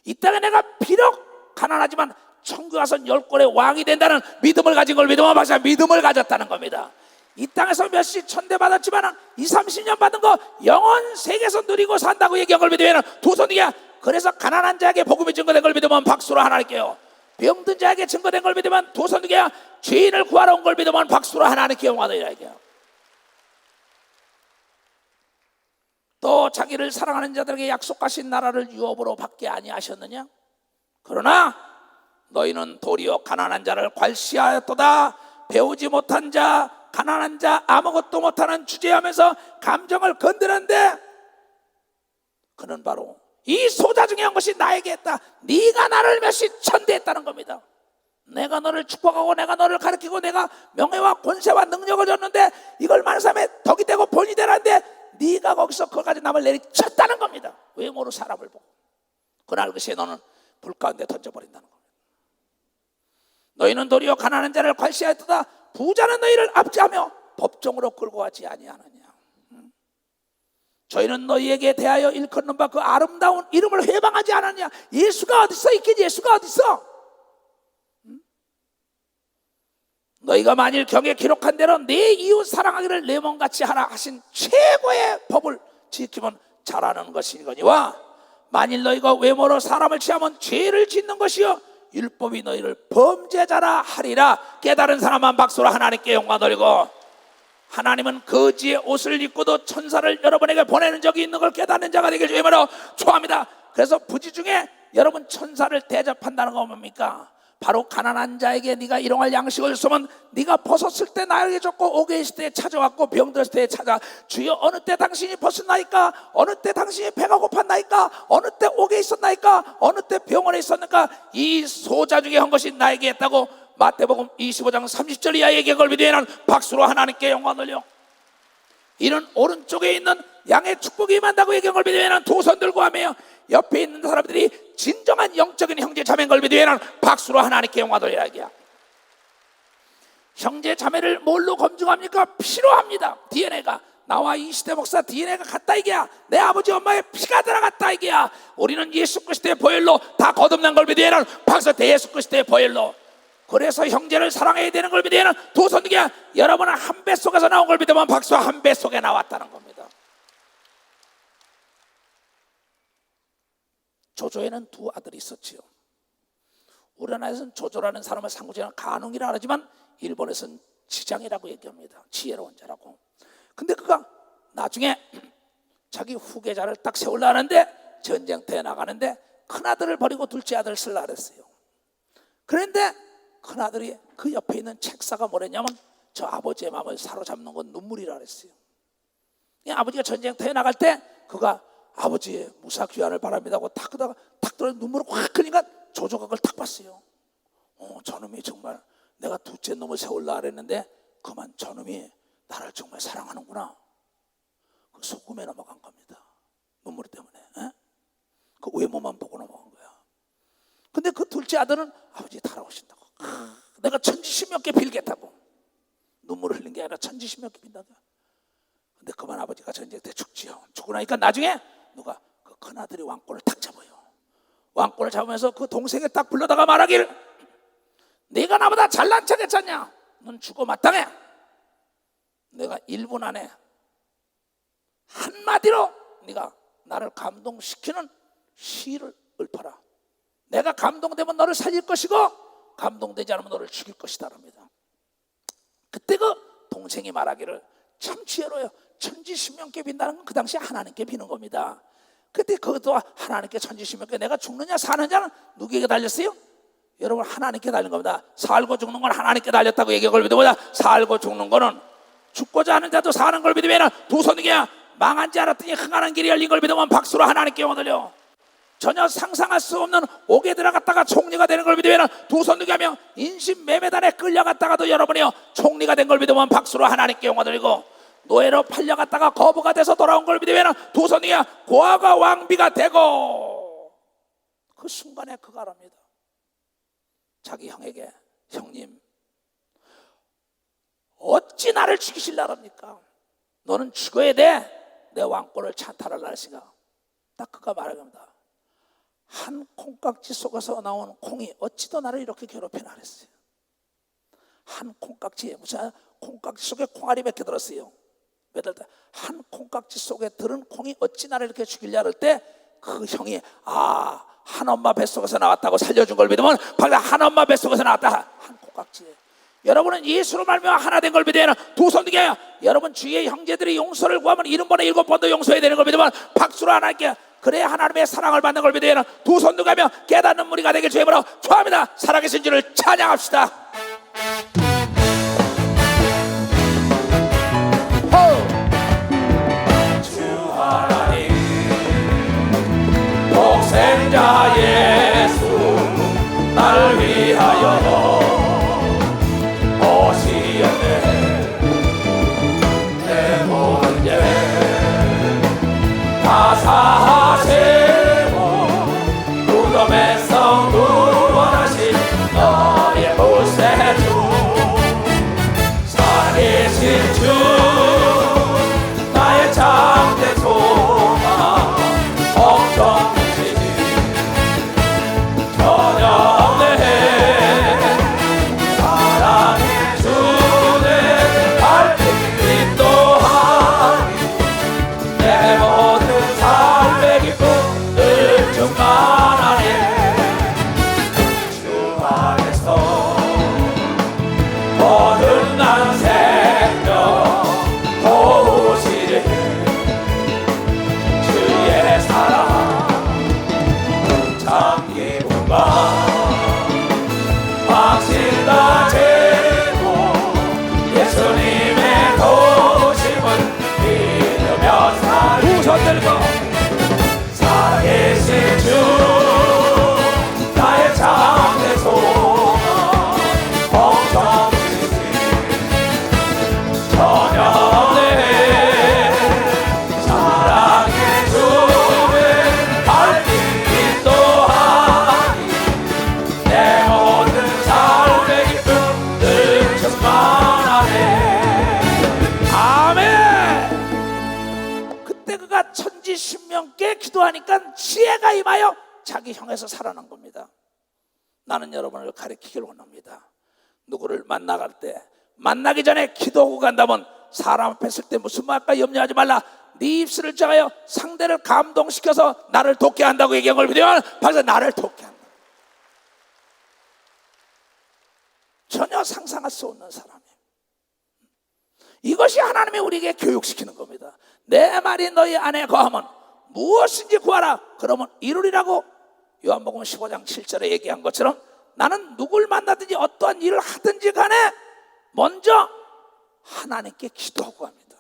Speaker 1: 이 땅에 내가 비록 가난하지만 천국 가서 10골의 왕이 된다는 믿음을 가진 걸 믿으면 마찬가지 믿음을 가졌다는 겁니다. 이 땅에서 몇십 천대 받았지만 20-30년 받은 거 영원 세계에서 누리고 산다고 얘기한 걸 믿으면 두 손이야. 그래서 가난한 자에게 복음이 증거된 걸 믿으면 박수로 하나님께요, 병든 자에게 증거된 걸 믿으면 두 손이야. 죄인을 구하러 온 걸 믿으면 박수로 하나님께 영광을 얘기해요. 또 자기를 사랑하는 자들에게 약속하신 나라를 유업으로 받게 아니하셨느냐. 그러나 너희는 도리어 가난한 자를 괄시하였도다. 배우지 못한 자, 가난한 자, 아무것도 못하는 주제하면서 감정을 건드는데 그는 바로 이 소자 중에 한 것이 나에게 했다. 네가 나를 몇십 천대했다는 겁니다. 내가 너를 축복하고 내가 너를 가르치고 내가 명예와 권세와 능력을 줬는데 이걸 많은 사람의 덕이 되고 본이 되라는데 네가 거기서 그것까지 남을 내리쳤다는 겁니다. 외모로 사람을 보고. 그날 그 시에 너는 불 가운데 던져버린다는 겁니다. 너희는 도리어 가난한 자를 괄시하였도다. 부자는 너희를 압제하며 법정으로 끌고 가지 아니하느냐. 저희는 너희에게 대하여 일컫는 바 그 아름다운 이름을 회방하지 않았냐. 예수가 어딨어? 있긴 예수가 어딨어? 너희가 만일 경에 기록한 대로 내 이웃 사랑하기를 내 몸같이 하라 하신 최고의 법을 지키면 잘하는 것이거니와 만일 너희가 외모로 사람을 취하면 죄를 짓는 것이요 율법이 너희를 범죄자라 하리라. 깨달은 사람만 박수로 하나님께 영광 돌리고, 하나님은 거지의 옷을 입고도 천사를 여러분에게 보내는 적이 있는 걸 깨닫는 자가 되길 주님으로 축원합니다. 그래서 부지 중에 여러분 천사를 대접한다는 건 뭡니까? 바로 가난한 자에게 네가 일용할 양식을 줬으면 네가 벗었을 때 나에게 줬고 오게 있을 때 찾아왔고 병들었을 때 찾아 주여 어느 때 당신이 벗었나이까? 어느 때 당신이 배가 고팠나이까? 어느 때 오게 있었나이까? 어느 때 병원에 있었나이까? 이 소자 중에 한 것이 나에게 했다고 마태복음 25장 30절 이하의 얘기한 걸 믿으면 박수로 하나님께 영광 돌려. 이는 오른쪽에 있는 양의 축복이 임한다고 얘기한 걸 믿으면 두 손 들고 하며 옆에 있는 사람들이 진정한 영적인 형제 자매인 걸 믿으면 박수로 하나님께 영광 돌리라. 형제 자매를 뭘로 검증합니까? 피로 합니다. DNA가 나와 이시대 목사 DNA가 같다 이게야. 내 아버지 엄마의 피가 들어갔다 이게야. 우리는 예수 그리스도의 보혈로 다 거듭난 걸 믿으면 박수 대예수 그리스도의 보혈로. 그래서 형제를 사랑해야 되는 걸 믿으면 도선득이야. 여러분은 한 뱃속에서 나온 걸 믿으면 박수 한 뱃속에 나왔다는 겁니다. 조조에는 두 아들이 있었지요. 우리나라에서는 조조라는 사람을 상구제는 간웅이라 하지만 일본에서는 지장이라고 얘기합니다. 지혜로운 자라고. 근데 그가 나중에 자기 후계자를 딱 세우려 하는데 전쟁터에 나가는데 큰아들을 버리고 둘째 아들을 쓰려 그랬어요. 그런데 큰아들이 그 옆에 있는 책사가 뭐랬냐면 저 아버지의 마음을 사로잡는 건 눈물이라 그랬어요. 아버지가 전쟁터에 나갈 때 그가 아버지의 무사 귀환을 바랍니다 하고 탁 그다가 탁 들어 눈물을 확 흘리니까 조조가 그걸 탁 봤어요. 저놈이 정말 내가 둘째 놈을 세우려 그랬는데 그만 저놈이 나를 정말 사랑하는구나. 그 속음에 넘어간 겁니다. 눈물 때문에. 그 외모만 보고 넘어간 거야. 근데 그 둘째 아들은 아버지 달아오신다고. 내가 천지십몇 개 빌겠다고. 눈물을 흘린 게 아니라 천지십몇 개 빈다고. 근데 그만 아버지가 전쟁 때 죽지요. 죽고 나니까 나중에 누가 그 큰아들이 왕권을 탁 잡아요. 왕권을 잡으면서 그 동생에 딱 불러다가 말하기를 네가 나보다 잘난 척 했잖냐. 넌 죽어 마땅해. 내가 1분 안에 한마디로 네가 나를 감동시키는 시를 읊어라. 내가 감동되면 너를 살릴 것이고 감동되지 않으면 너를 죽일 것이다 합니다. 그때 그 동생이 말하기를 참 지혜로워요. 천지신명께 빈다는 건 그 당시에 하나님께 비는 겁니다. 그때 그것도 하나님께 천지신명께 내가 죽느냐 사느냐는 누구에게 달렸어요? 여러분 하나님께 달린 겁니다. 살고 죽는 건 하나님께 달렸다고 얘기한 걸 믿어보자. 살고 죽는 거는 죽고자 하는 자도 사는 걸 믿으면 두 손이야. 망한지 알았더니 흥하는 길이 열린 걸 믿으면 박수로 하나님께 영광 돌려. 전혀 상상할 수 없는 옥에 들어갔다가 총리가 되는 걸 믿으면 두 손 들게 하며 인신매매단에 끌려갔다가도 여러분이요 총리가 된 걸 믿으면 박수로 하나님께 영광 돌리고 노예로 팔려갔다가 거부가 돼서 돌아온 걸 믿으면 두 손 들게 고아가 왕비가 되고 그 순간에 그가 합니다. 자기 형에게 형님 어찌 나를 죽이실라 합니까? 너는 죽어야 돼. 내 왕권을 찬탈하라 하시가 딱 그가 말합니다. 한 콩깍지 속에서 나온 콩이 어찌도 나를 이렇게 괴롭히나 그랬어요. 한 콩깍지에 무슨 콩깍지 속에 콩알이 몇 개 들었어요. 한 콩깍지 속에 들은 콩이 어찌 나를 이렇게 죽이려 할 때 그 형이 한 엄마 뱃속에서 나왔다고 살려준 걸 믿으면 한 엄마 뱃속에서 나왔다. 한 콩깍지에. 여러분은 예수로 말미암아 하나 된 걸 믿으면 두 손 들게 여러분 주위의 형제들이 용서를 구하면 70번에 7번도 용서해야 되는 걸 믿으면 박수로 하나님께 그래야 하나님의 사랑을 받는 걸 믿으면 두 손 들가며 깨닫는 무리가 되길 주의 이름으로 축원합니다. 살아계신 주를 찬양합시다. 주 하나님 독생자 예수 나를 위하여 내 모든 죄 다 사하시고 무덤에서 구원하신 너의 구세주 살아계신 주 나의 참된 소망 걱정 없이 저녁 내 만나니까 지혜가 임하여 자기 형에서 살아난 겁니다. 나는 여러분을 가르치기를 원합니다. 누구를 만나갈 때, 만나기 전에 기도하고 간다면 사람 앞에 있을 때 무슨 말까 염려하지 말라. 네 입술을 정하여 상대를 감동시켜서 나를 돕게 한다고 얘기한 걸 믿으면 벌써 나를 돕게 한다. 전혀 상상할 수 없는 사람이에요. 이것이 하나님이 우리에게 교육시키는 겁니다. 내 말이 너희 안에 거하면 무엇인지 구하라 그러면 이루리라고 요한복음 15장 7절에 얘기한 것처럼 나는 누굴 만나든지 어떠한 일을 하든지 간에 먼저 하나님께 기도하고 합니다.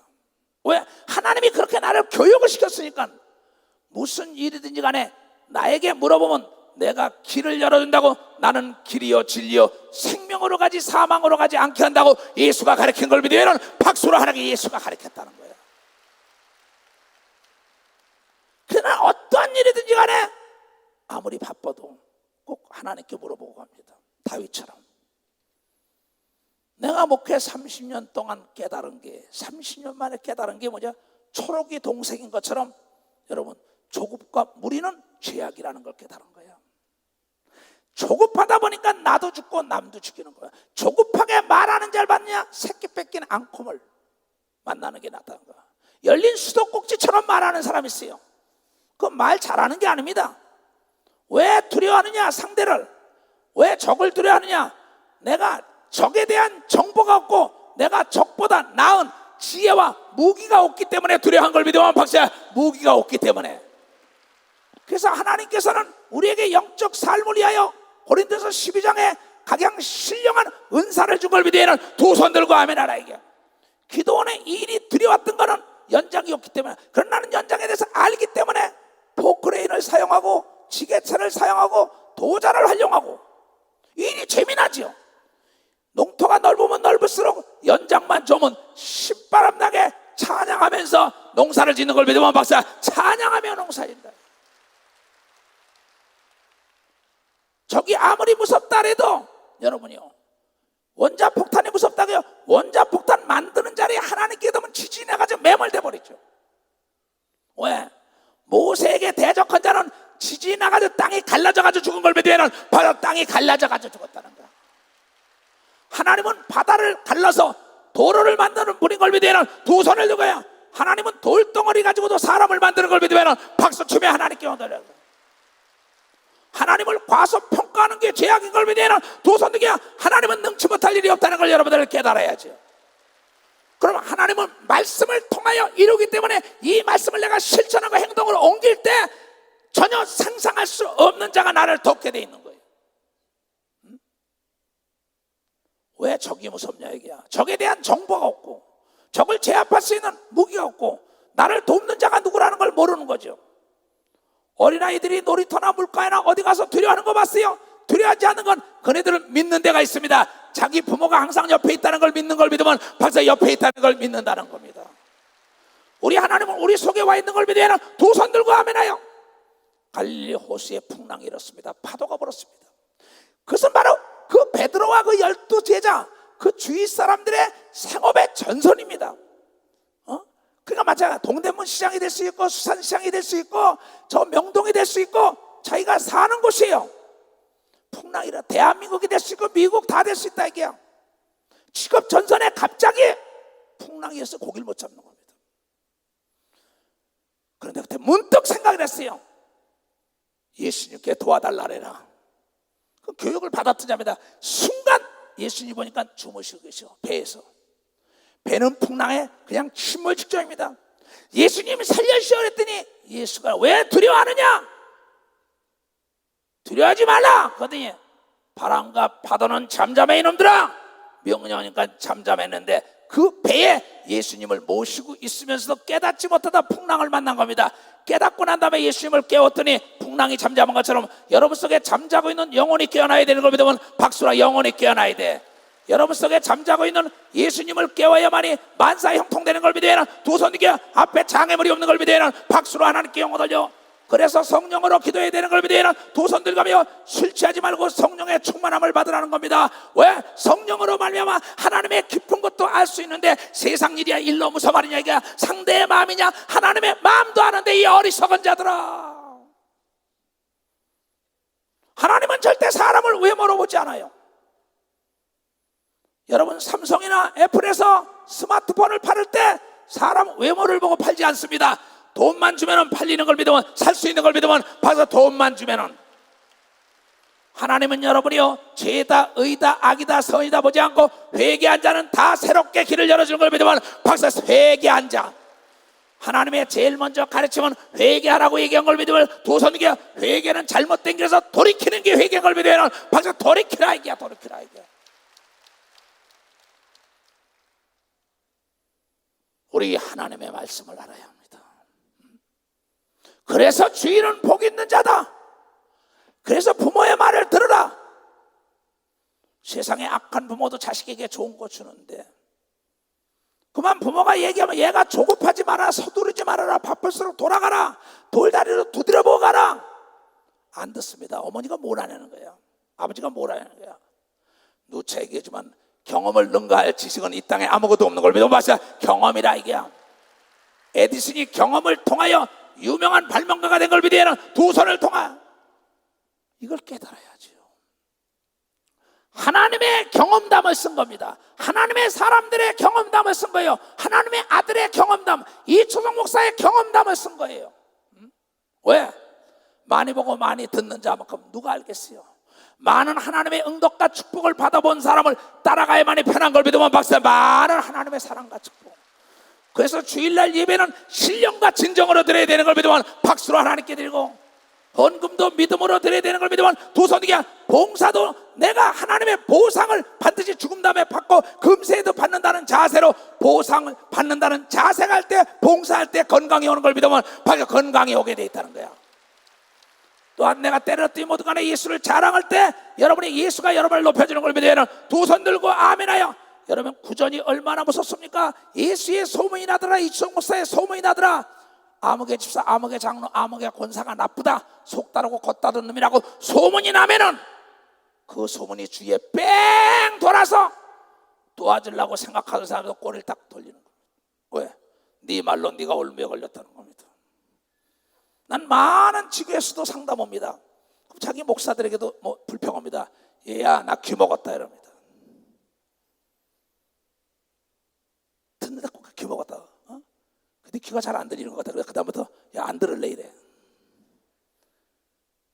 Speaker 1: 왜? 하나님이 그렇게 나를 교육을 시켰으니까 무슨 일이든지 간에 나에게 물어보면 내가 길을 열어준다고. 나는 길이요 진리요 생명으로 가지 사망으로 가지 않게 한다고 예수가 가르친 걸 믿으면 박수로 하나님께 예수가 가르쳤다는 거예요. 그러나 어떠한 일이든지 간에 아무리 바빠도 꼭 하나님께 물어보고 합니다. 다윗처럼 내가 목회 30년 동안 깨달은 게 30년 만에 깨달은 게 뭐냐? 초록이 동생인 것처럼 여러분 조급과 무리는 죄악이라는 걸 깨달은 거예요. 조급하다 보니까 나도 죽고 남도 죽이는 거야. 조급하게 말하는 자를 봤냐? 새끼 뺏긴 앙콤을 만나는 게 낫다는 거야. 열린 수도꼭지처럼 말하는 사람이 있어요. 그 말 잘하는 게 아닙니다. 왜 두려워하느냐? 상대를. 왜 적을 두려워하느냐? 내가 적에 대한 정보가 없고 내가 적보다 나은 지혜와 무기가 없기 때문에 두려워한 걸 믿으면 박사야, 무기가 없기 때문에. 그래서 하나님께서는 우리에게 영적 삶을 위하여 고린도서 12장에 가장 신령한 은사를 준 걸 믿으면 두 손 들고 아멘 하라. 이게 기도원의 일이 두려웠던 거는 연장이 없기 때문에. 그러나 나는 연장에 대해서 알기 때문에 포크레인을 사용하고 지게차를 사용하고 도자를 활용하고 일이 재미나죠. 농토가 넓으면 넓을수록 연장만 좁으면 신바람 나게 찬양하면서 농사를 짓는 걸 믿으면 박사, 찬양하며 농사진다. 적이 아무리 무섭다 해도 여러분이요, 원자폭탄이 무섭다고요? 원자폭탄 만드는 자리에 하나님께 되면 지진해가지고 매몰돼 버리죠. 왜? 모세에게 대적한 자는 지진해가지고 땅이 갈라져가지고 죽은 걸 믿으면 바로 땅이 갈라져가지고 죽었다는 거야. 하나님은 바다를 갈라서 도로를 만드는 분인 걸 믿으면 두 손을 들고요. 하나님은 돌덩어리 가지고도 사람을 만드는 걸 믿으면 박수 치며 하나님께 원하려고. 하나님을 과소평가하는 게 죄악인 걸 믿으면 두 손 들고요. 하나님은 능치 못할 일이 없다는 걸 여러분들 깨달아야죠. 그럼 하나님은 말씀을 통하여 이루기 때문에 이 말씀을 내가 실천하고 행동으로 옮길 때 전혀 상상할 수 없는 자가 나를 돕게 돼 있는 거예요. 왜 적이 무섭냐 이게야. 적에 대한 정보가 없고 적을 제압할 수 있는 무기가 없고 나를 돕는 자가 누구라는 걸 모르는 거죠. 어린아이들이 놀이터나 물가에나 어디 가서 두려워하는 거 봤어요? 두려워하지 않는 건 그네들은 믿는 데가 있습니다. 자기 부모가 항상 옆에 있다는 걸 믿는 걸 믿으면 벌써 옆에 있다는 걸 믿는다는 겁니다. 우리 하나님은 우리 속에 와 있는 걸 믿으면 두 손 들고 아멘하여. 갈릴리 호수에 풍랑이 일었습니다. 파도가 불었습니다. 그것은 바로 그 베드로와 그 12제자 그 주위 사람들의 생업의 전선입니다. 그러니까 맞아요. 동대문 시장이 될 수 있고 수산시장이 될 수 있고 저 명동이 될 수 있고 자기가 사는 곳이에요. 풍랑이라 대한민국이 될 수 있고 미국 다 될 수 있다 이게요. 직업 전선에 갑자기 풍랑이 있어서 고기를 못 잡는 겁니다. 그런데 그때 문득 생각을 했어요. 예수님께 도와달라래라. 그 교육을 받았더니합니다. 순간 예수님 보니까 주무시고 계셔. 배에서. 배는 풍랑에 그냥 침몰 직전입니다. 예수님이 살려주시오 그랬더니 예수가 왜 두려워하느냐? 두려워하지 말라. 그러더니 바람과 파도는 잠잠해 이놈들아. 명령하니까 잠잠했는데 그 배에 예수님을 모시고 있으면서도 깨닫지 못하다 풍랑을 만난 겁니다. 깨닫고 난 다음에 예수님을 깨웠더니 풍랑이 잠잠한 것처럼 여러분 속에 잠자고 있는 영혼이 깨어나야 되는 걸 믿으면 박수라. 영혼이 깨어나야 돼. 여러분 속에 잠자고 있는 예수님을 깨워야만이 만사 형통되는 걸 믿어야 하는 두 손 들게 앞에 장애물이 없는 걸 믿어야 하는 박수로 하나님께 영혼 돌려. 그래서 성령으로 기도해야 되는 걸 믿어야 하는 두 손 들가며 술 취하지 말고 성령의 충만함을 받으라는 겁니다. 왜? 성령으로 말미암아 하나님의 깊은 것도 알 수 있는데 세상 일이야 일로 무서워하느냐 이게 상대의 마음이냐 하나님의 마음도 아는데 이 어리석은 자들아. 하나님은 절대 사람을 외모로 보지 않아요. 여러분, 삼성이나 애플에서 스마트폰을 팔을 때 사람 외모를 보고 팔지 않습니다. 돈만 주면 팔리는 걸 믿으면, 살 수 있는 걸 믿으면, 봐서 돈만 주면은. 하나님은 여러분이요, 죄다, 의다, 악이다, 선이다 보지 않고 회개한 자는 다 새롭게 길을 열어주는 걸 믿으면, 박사 회개한 자. 하나님의 제일 먼저 가르치면 회개하라고 얘기한 걸 믿으면, 두 손 이게 회개는 잘못된 길에서 돌이키는 게 회개한 걸 믿으면, 박사 돌이키라 이게야, 돌이키라 이게. 우리 하나님의 말씀을 알아야 합니다. 그래서 주인은 복 있는 자다. 그래서 부모의 말을 들으라. 세상에 악한 부모도 자식에게 좋은 거 주는데, 그만 부모가 얘기하면 얘가 조급하지 마라, 서두르지 말아라, 바쁠수록 돌아가라, 돌다리로 두드려 보고 가라. 안 듣습니다. 어머니가 뭘 하냐는 거야. 아버지가 뭘 하냐는 거야. 누차 얘기하지만 경험을 능가할 지식은 이 땅에 아무것도 없는 걸 믿어 봤어요. 경험이라 이게야. 에디슨이 경험을 통하여 유명한 발명가가 된 걸 믿으면 두 손을 통하. 이걸 깨달아야죠. 하나님의 경험담을 쓴 겁니다. 하나님의 사람들의 경험담을 쓴 거예요. 하나님의 아들의 경험담, 이초성 목사의 경험담을 쓴 거예요. 왜? 많이 보고 많이 듣는 자만큼 누가 알겠어요? 많은 하나님의 응덕과 축복을 받아본 사람을 따라가야만이 편한 걸 믿으면 박사, 많은 하나님의 사랑과 축복. 그래서 주일날 예배는 신령과 진정으로 드려야 되는 걸 믿으면 박수로 하나님께 드리고, 헌금도 믿음으로 드려야 되는 걸 믿으면 두 손이야. 봉사도 내가 하나님의 보상을 반드시 죽음 다음에 받고 금세에도 받는다는 자세로 보상을 받는다는 자세가 할 때, 봉사할 때 건강이 오는 걸 믿으면 바로 건강이 오게 돼 있다는 거야. 또한 내가 때렸더니 모두 간에 예수를 자랑할 때 여러분이 예수가 여러분을 높여주는 걸 믿으면 두 손 들고 아멘하여. 여러분, 구전이 얼마나 무섭습니까? 예수의 소문이 나더라, 이초성 목사의 소문이 나더라. 아무개 집사, 아무개 장로, 아무개 권사가 나쁘다, 속다르고 겉다른 놈이라고 소문이 나면은 그 소문이 주위에 뺑 돌아서 도와주려고 생각하는 사람도 꼬리를 딱 돌리는 거예요. 왜? 네 말로 네가 올무에 걸렸다는 겁니다. 난 많은 지교에서도 상담 옵니다. 그럼 자기 목사들에게도 뭐 불평합니다. 얘야, 나 귀 먹었다 이럽니다. 듣는다 귀 먹었다. 어? 근데 귀가 잘 안 들리는 것 같아. 그래서 그다음부터 야, 안 들을래 이래.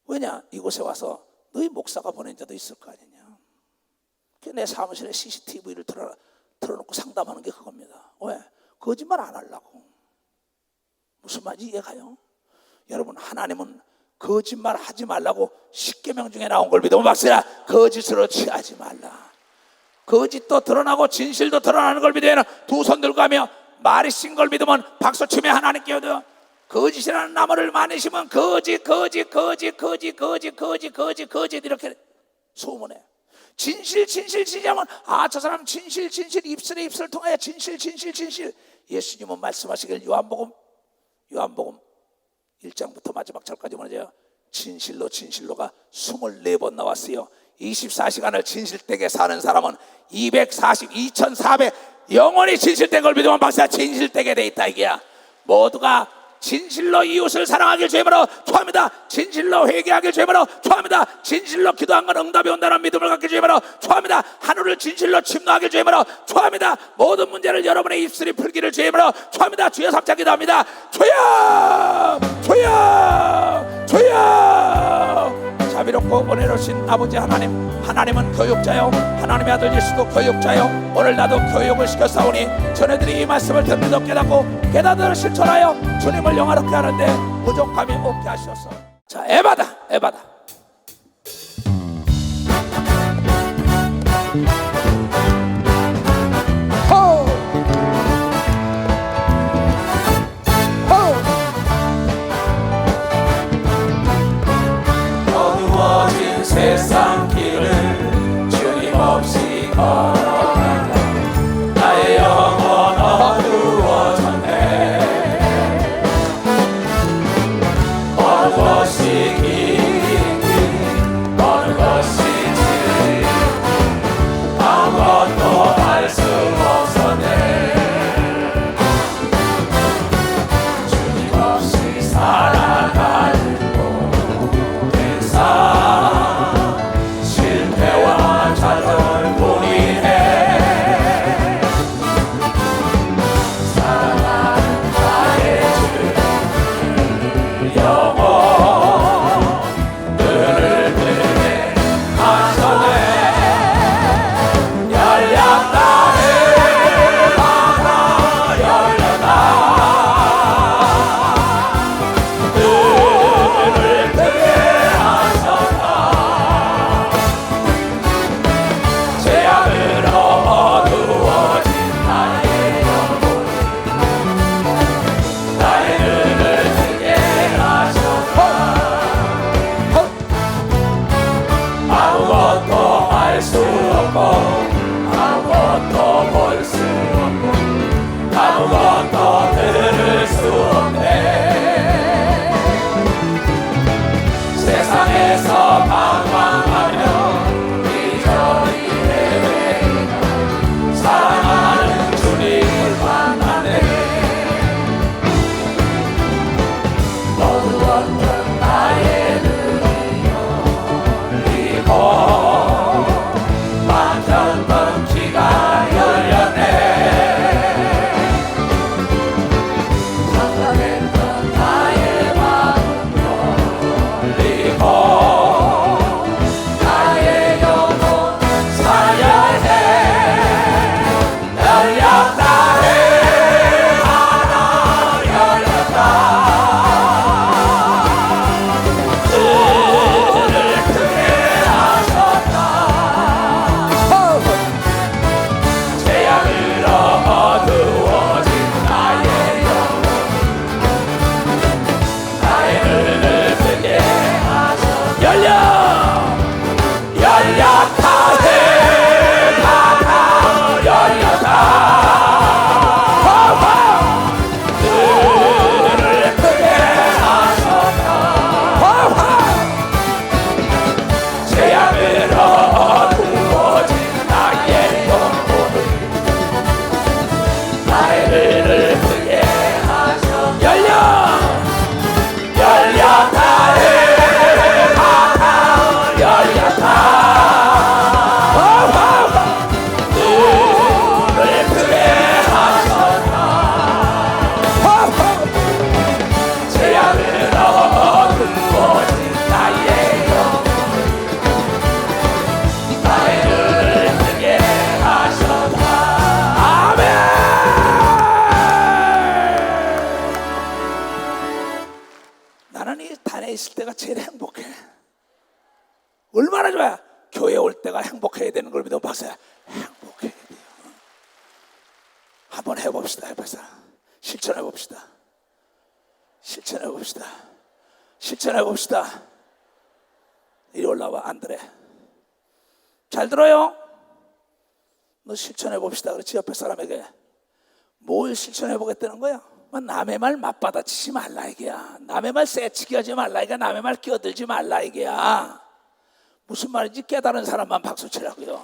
Speaker 1: 왜냐? 이곳에 와서 너희 목사가 보낸 자도 있을 거 아니냐. 내 사무실에 CCTV를 틀어놓고 상담하는 게 그겁니다. 왜? 거짓말 안 하려고. 무슨 말인지 이해가요? 여러분, 하나님은 거짓말 하지 말라고 10계명 중에 나온 걸 믿으면 박수야. 거짓으로 취하지 말라. 거짓도 드러나고 진실도 드러나는 걸 믿으면 두 손 들고 가며, 말이 신 걸 믿으면 박수치며 하나님께 얻어. 거짓이라는 나무를 많이 심으면 거짓 이렇게 소문해. 진실 진실하면 저 사람 진실 입술에 입술을 통하여 진실. 예수님은 말씀하시길 요한복음 1장부터 마지막 절까지 말이죠. 진실로가 24번 나왔어요. 24시간을 진실되게 사는 사람은 2400 영원히 진실된 걸 믿으면 박사 진실되게 돼 있다 이게야. 모두가 진실로 이웃을 사랑하길 주님으로 축원합니다. 진실로 회개하길 주님으로 축원합니다. 진실로 기도한 건 응답이 온다는 믿음을 갖길 주님으로 축원합니다. 하늘을 진실로 침노하길 주님으로 축원합니다. 모든 문제를 여러분의 입술이 풀기를 주님으로 축원합니다. 주여 삼자 기도합니다. 주여 자비롭고 은혜로우신 아버지 하나님, 하나님은 교육자요, 하나님의 아들 예수도 교육자요. 오늘 나도 교육을 시켰사오니 전해들이 이 말씀을 듣는도 깨닫고 깨닫는 실천하여 주님을 영화롭게 하는데 부족함이 없게 하시옵소서. 자, 에바다.
Speaker 3: 어두워진 세상 길을 주님 없이 걸어가다 나의 영혼 어두워졌네. 어느 것이 길인지 어느 것인지 아무것도 알 수 없었네. 주님 없이 살아가는 모든 삶 없고 아무것도 볼 수 없고 아무것도 들을 수 없네. 세상에서 방황하며 이저리 헤매이다 사랑하는 주님을 만나네. 어두웠던 나의 눈이 열리고 막혔던 귀가 열렸네. 깜깜했던 나의 마음 열리고 나의 영혼 살려야 해. 열렸다 해 하나 열렸다. 죄악으로 어두워진 나의 영혼 나의 눈을 뜨게 하셔. 열렸다 해 하나 열렸다. 눈을 뜨게 하셨다. 죄악으로 어두워진 나의 영혼을 나의 눈을 뜨게 하셔. 열렸다 해 하나 열렸다. 눈을 뜨게 하셨다. 죄악으로 어두워진 나의 영혼 나의 눈을 뜨게 하셨다. 아멘.
Speaker 1: 나는 이 단에 있을 때가 제일 행복해. 얼마나 좋아. 교회 올 때가 행복해야 되는 걸 믿어 박사야. 행복해야 돼요. 한번 해봅시다. 해봐서 실천해봅시다. 실천해봅시다. 실천해봅시다. 이리 올라와. 안드레 잘 들어요. 너 실천해봅시다. 그렇지. 옆에 사람에게 뭘 실천해보겠다는 거야? 남의 말 맞받아치지 말라 이게야. 남의 말 새치기 하지 말라 이게. 남의 말 끼어들지 말라 이게야. 무슨 말인지 깨달은 사람만 박수 치라고요.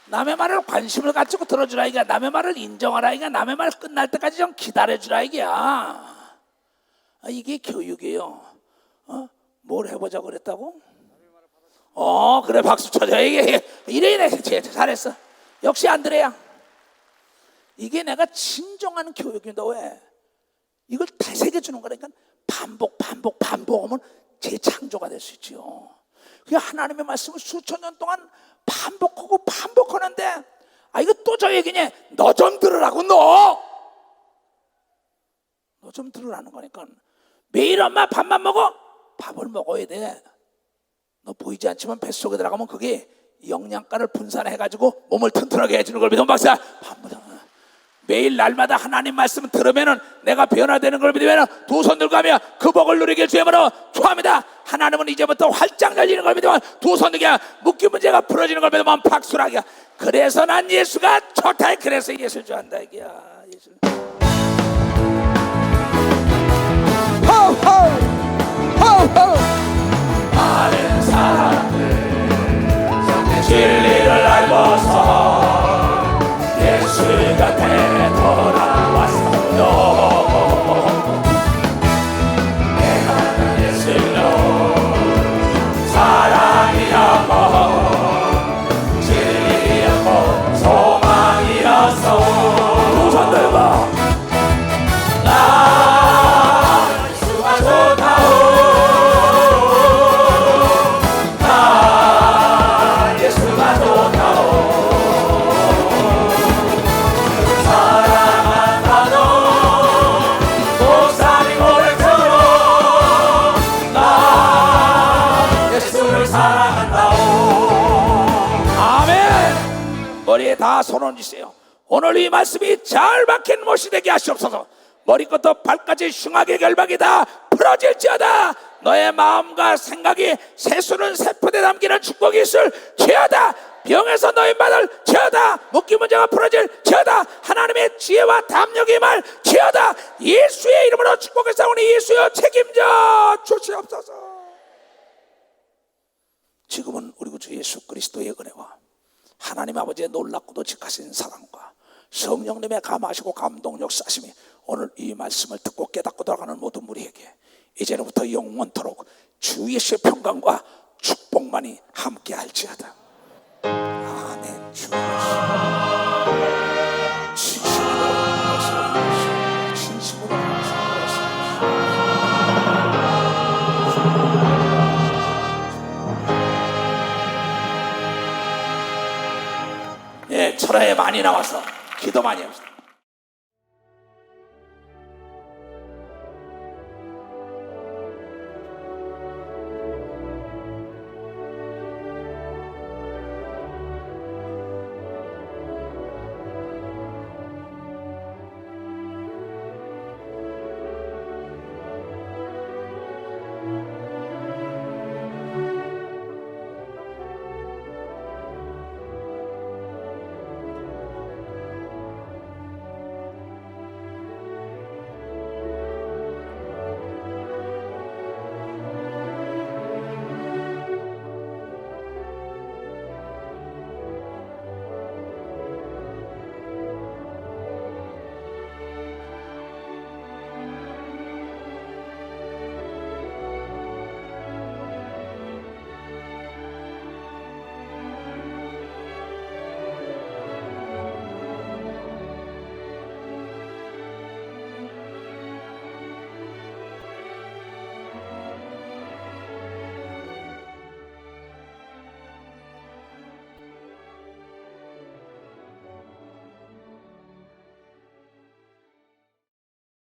Speaker 1: 남의 말을 관심을 가지고 들어주라 이게. 남의 말을 인정하라 이게. 남의 말 끝날 때까지 좀 기다려주라 이게야. 이게 교육이에요. 뭘 해보자고 그랬다고? 그래 박수 쳐줘. 이게 이래 잘했어. 역시 안드레야. 이게 내가 진정한 교육입니다. 왜? 이걸 되새겨주는 거니까 반복하면 재창조가 될 수 있죠. 그 하나님의 말씀을 수천 년 동안 반복하는데 이거 또 저 얘기냐? 너 좀 들으라고. 너 좀 들으라는 거니까. 매일 엄마 밥만 먹어? 밥을 먹어야 돼. 너 보이지 않지만 뱃속에 들어가면 그게 영양가를 분산해가지고 몸을 튼튼하게 해주는 걸 믿어 박사. 매일 날마다 하나님 말씀 들으면은 내가 변화되는 걸 믿으면 두 손 들고 하며 그 복을 누리길 주의 이름으로 축원합니다. 하나님은 이제부터 활짝 열리는 걸 믿으면 두 손 들고 묶인 문제가 풀어지는 걸 믿으면 박수라기야. 그래서 난 예수가 좋다. 그래서 예수를 좋아한다 이게야. 예수.
Speaker 3: 많은 사람들 진리를 알고서 예수 곁에 돌아왔어요. 내가 예수로 사랑이었고 진리였고 소망이었어. 두 손 들고 나 예수가 좋다오.
Speaker 1: 머리에 다 손 얹으세요. 오늘 이 말씀이 잘 박힌 못이 되게 하시옵소서. 머리부터 발까지 흉하게 결박이 다 풀어질지어다. 너의 마음과 생각이 세수는 세포에 담기는 축복이 있을지어다. 병에서 노인받을 지어다. 묻기 문제가 풀어질 지어다. 하나님의 지혜와 담력이 임할 지어다. 예수의 이름으로 축복했사오니 예수여 책임져 주시옵소서. 지금은 우리 구주 예수 그리스도의 은혜와 하나님 아버지의 놀랍고도 직하신 사랑과 성령님의 감하시고 감동 역사심이 오늘 이 말씀을 듣고 깨닫고 돌아가는 모든 우리에게 이제로부터 영원토록 주 예수의 평강과 축복만이 함께 할지어다. 아멘. 주 예수 진심으로 말씀하시오. 진심으로 말씀하시오. 예, 철야에 많이 나와서 기도 많이 합시다.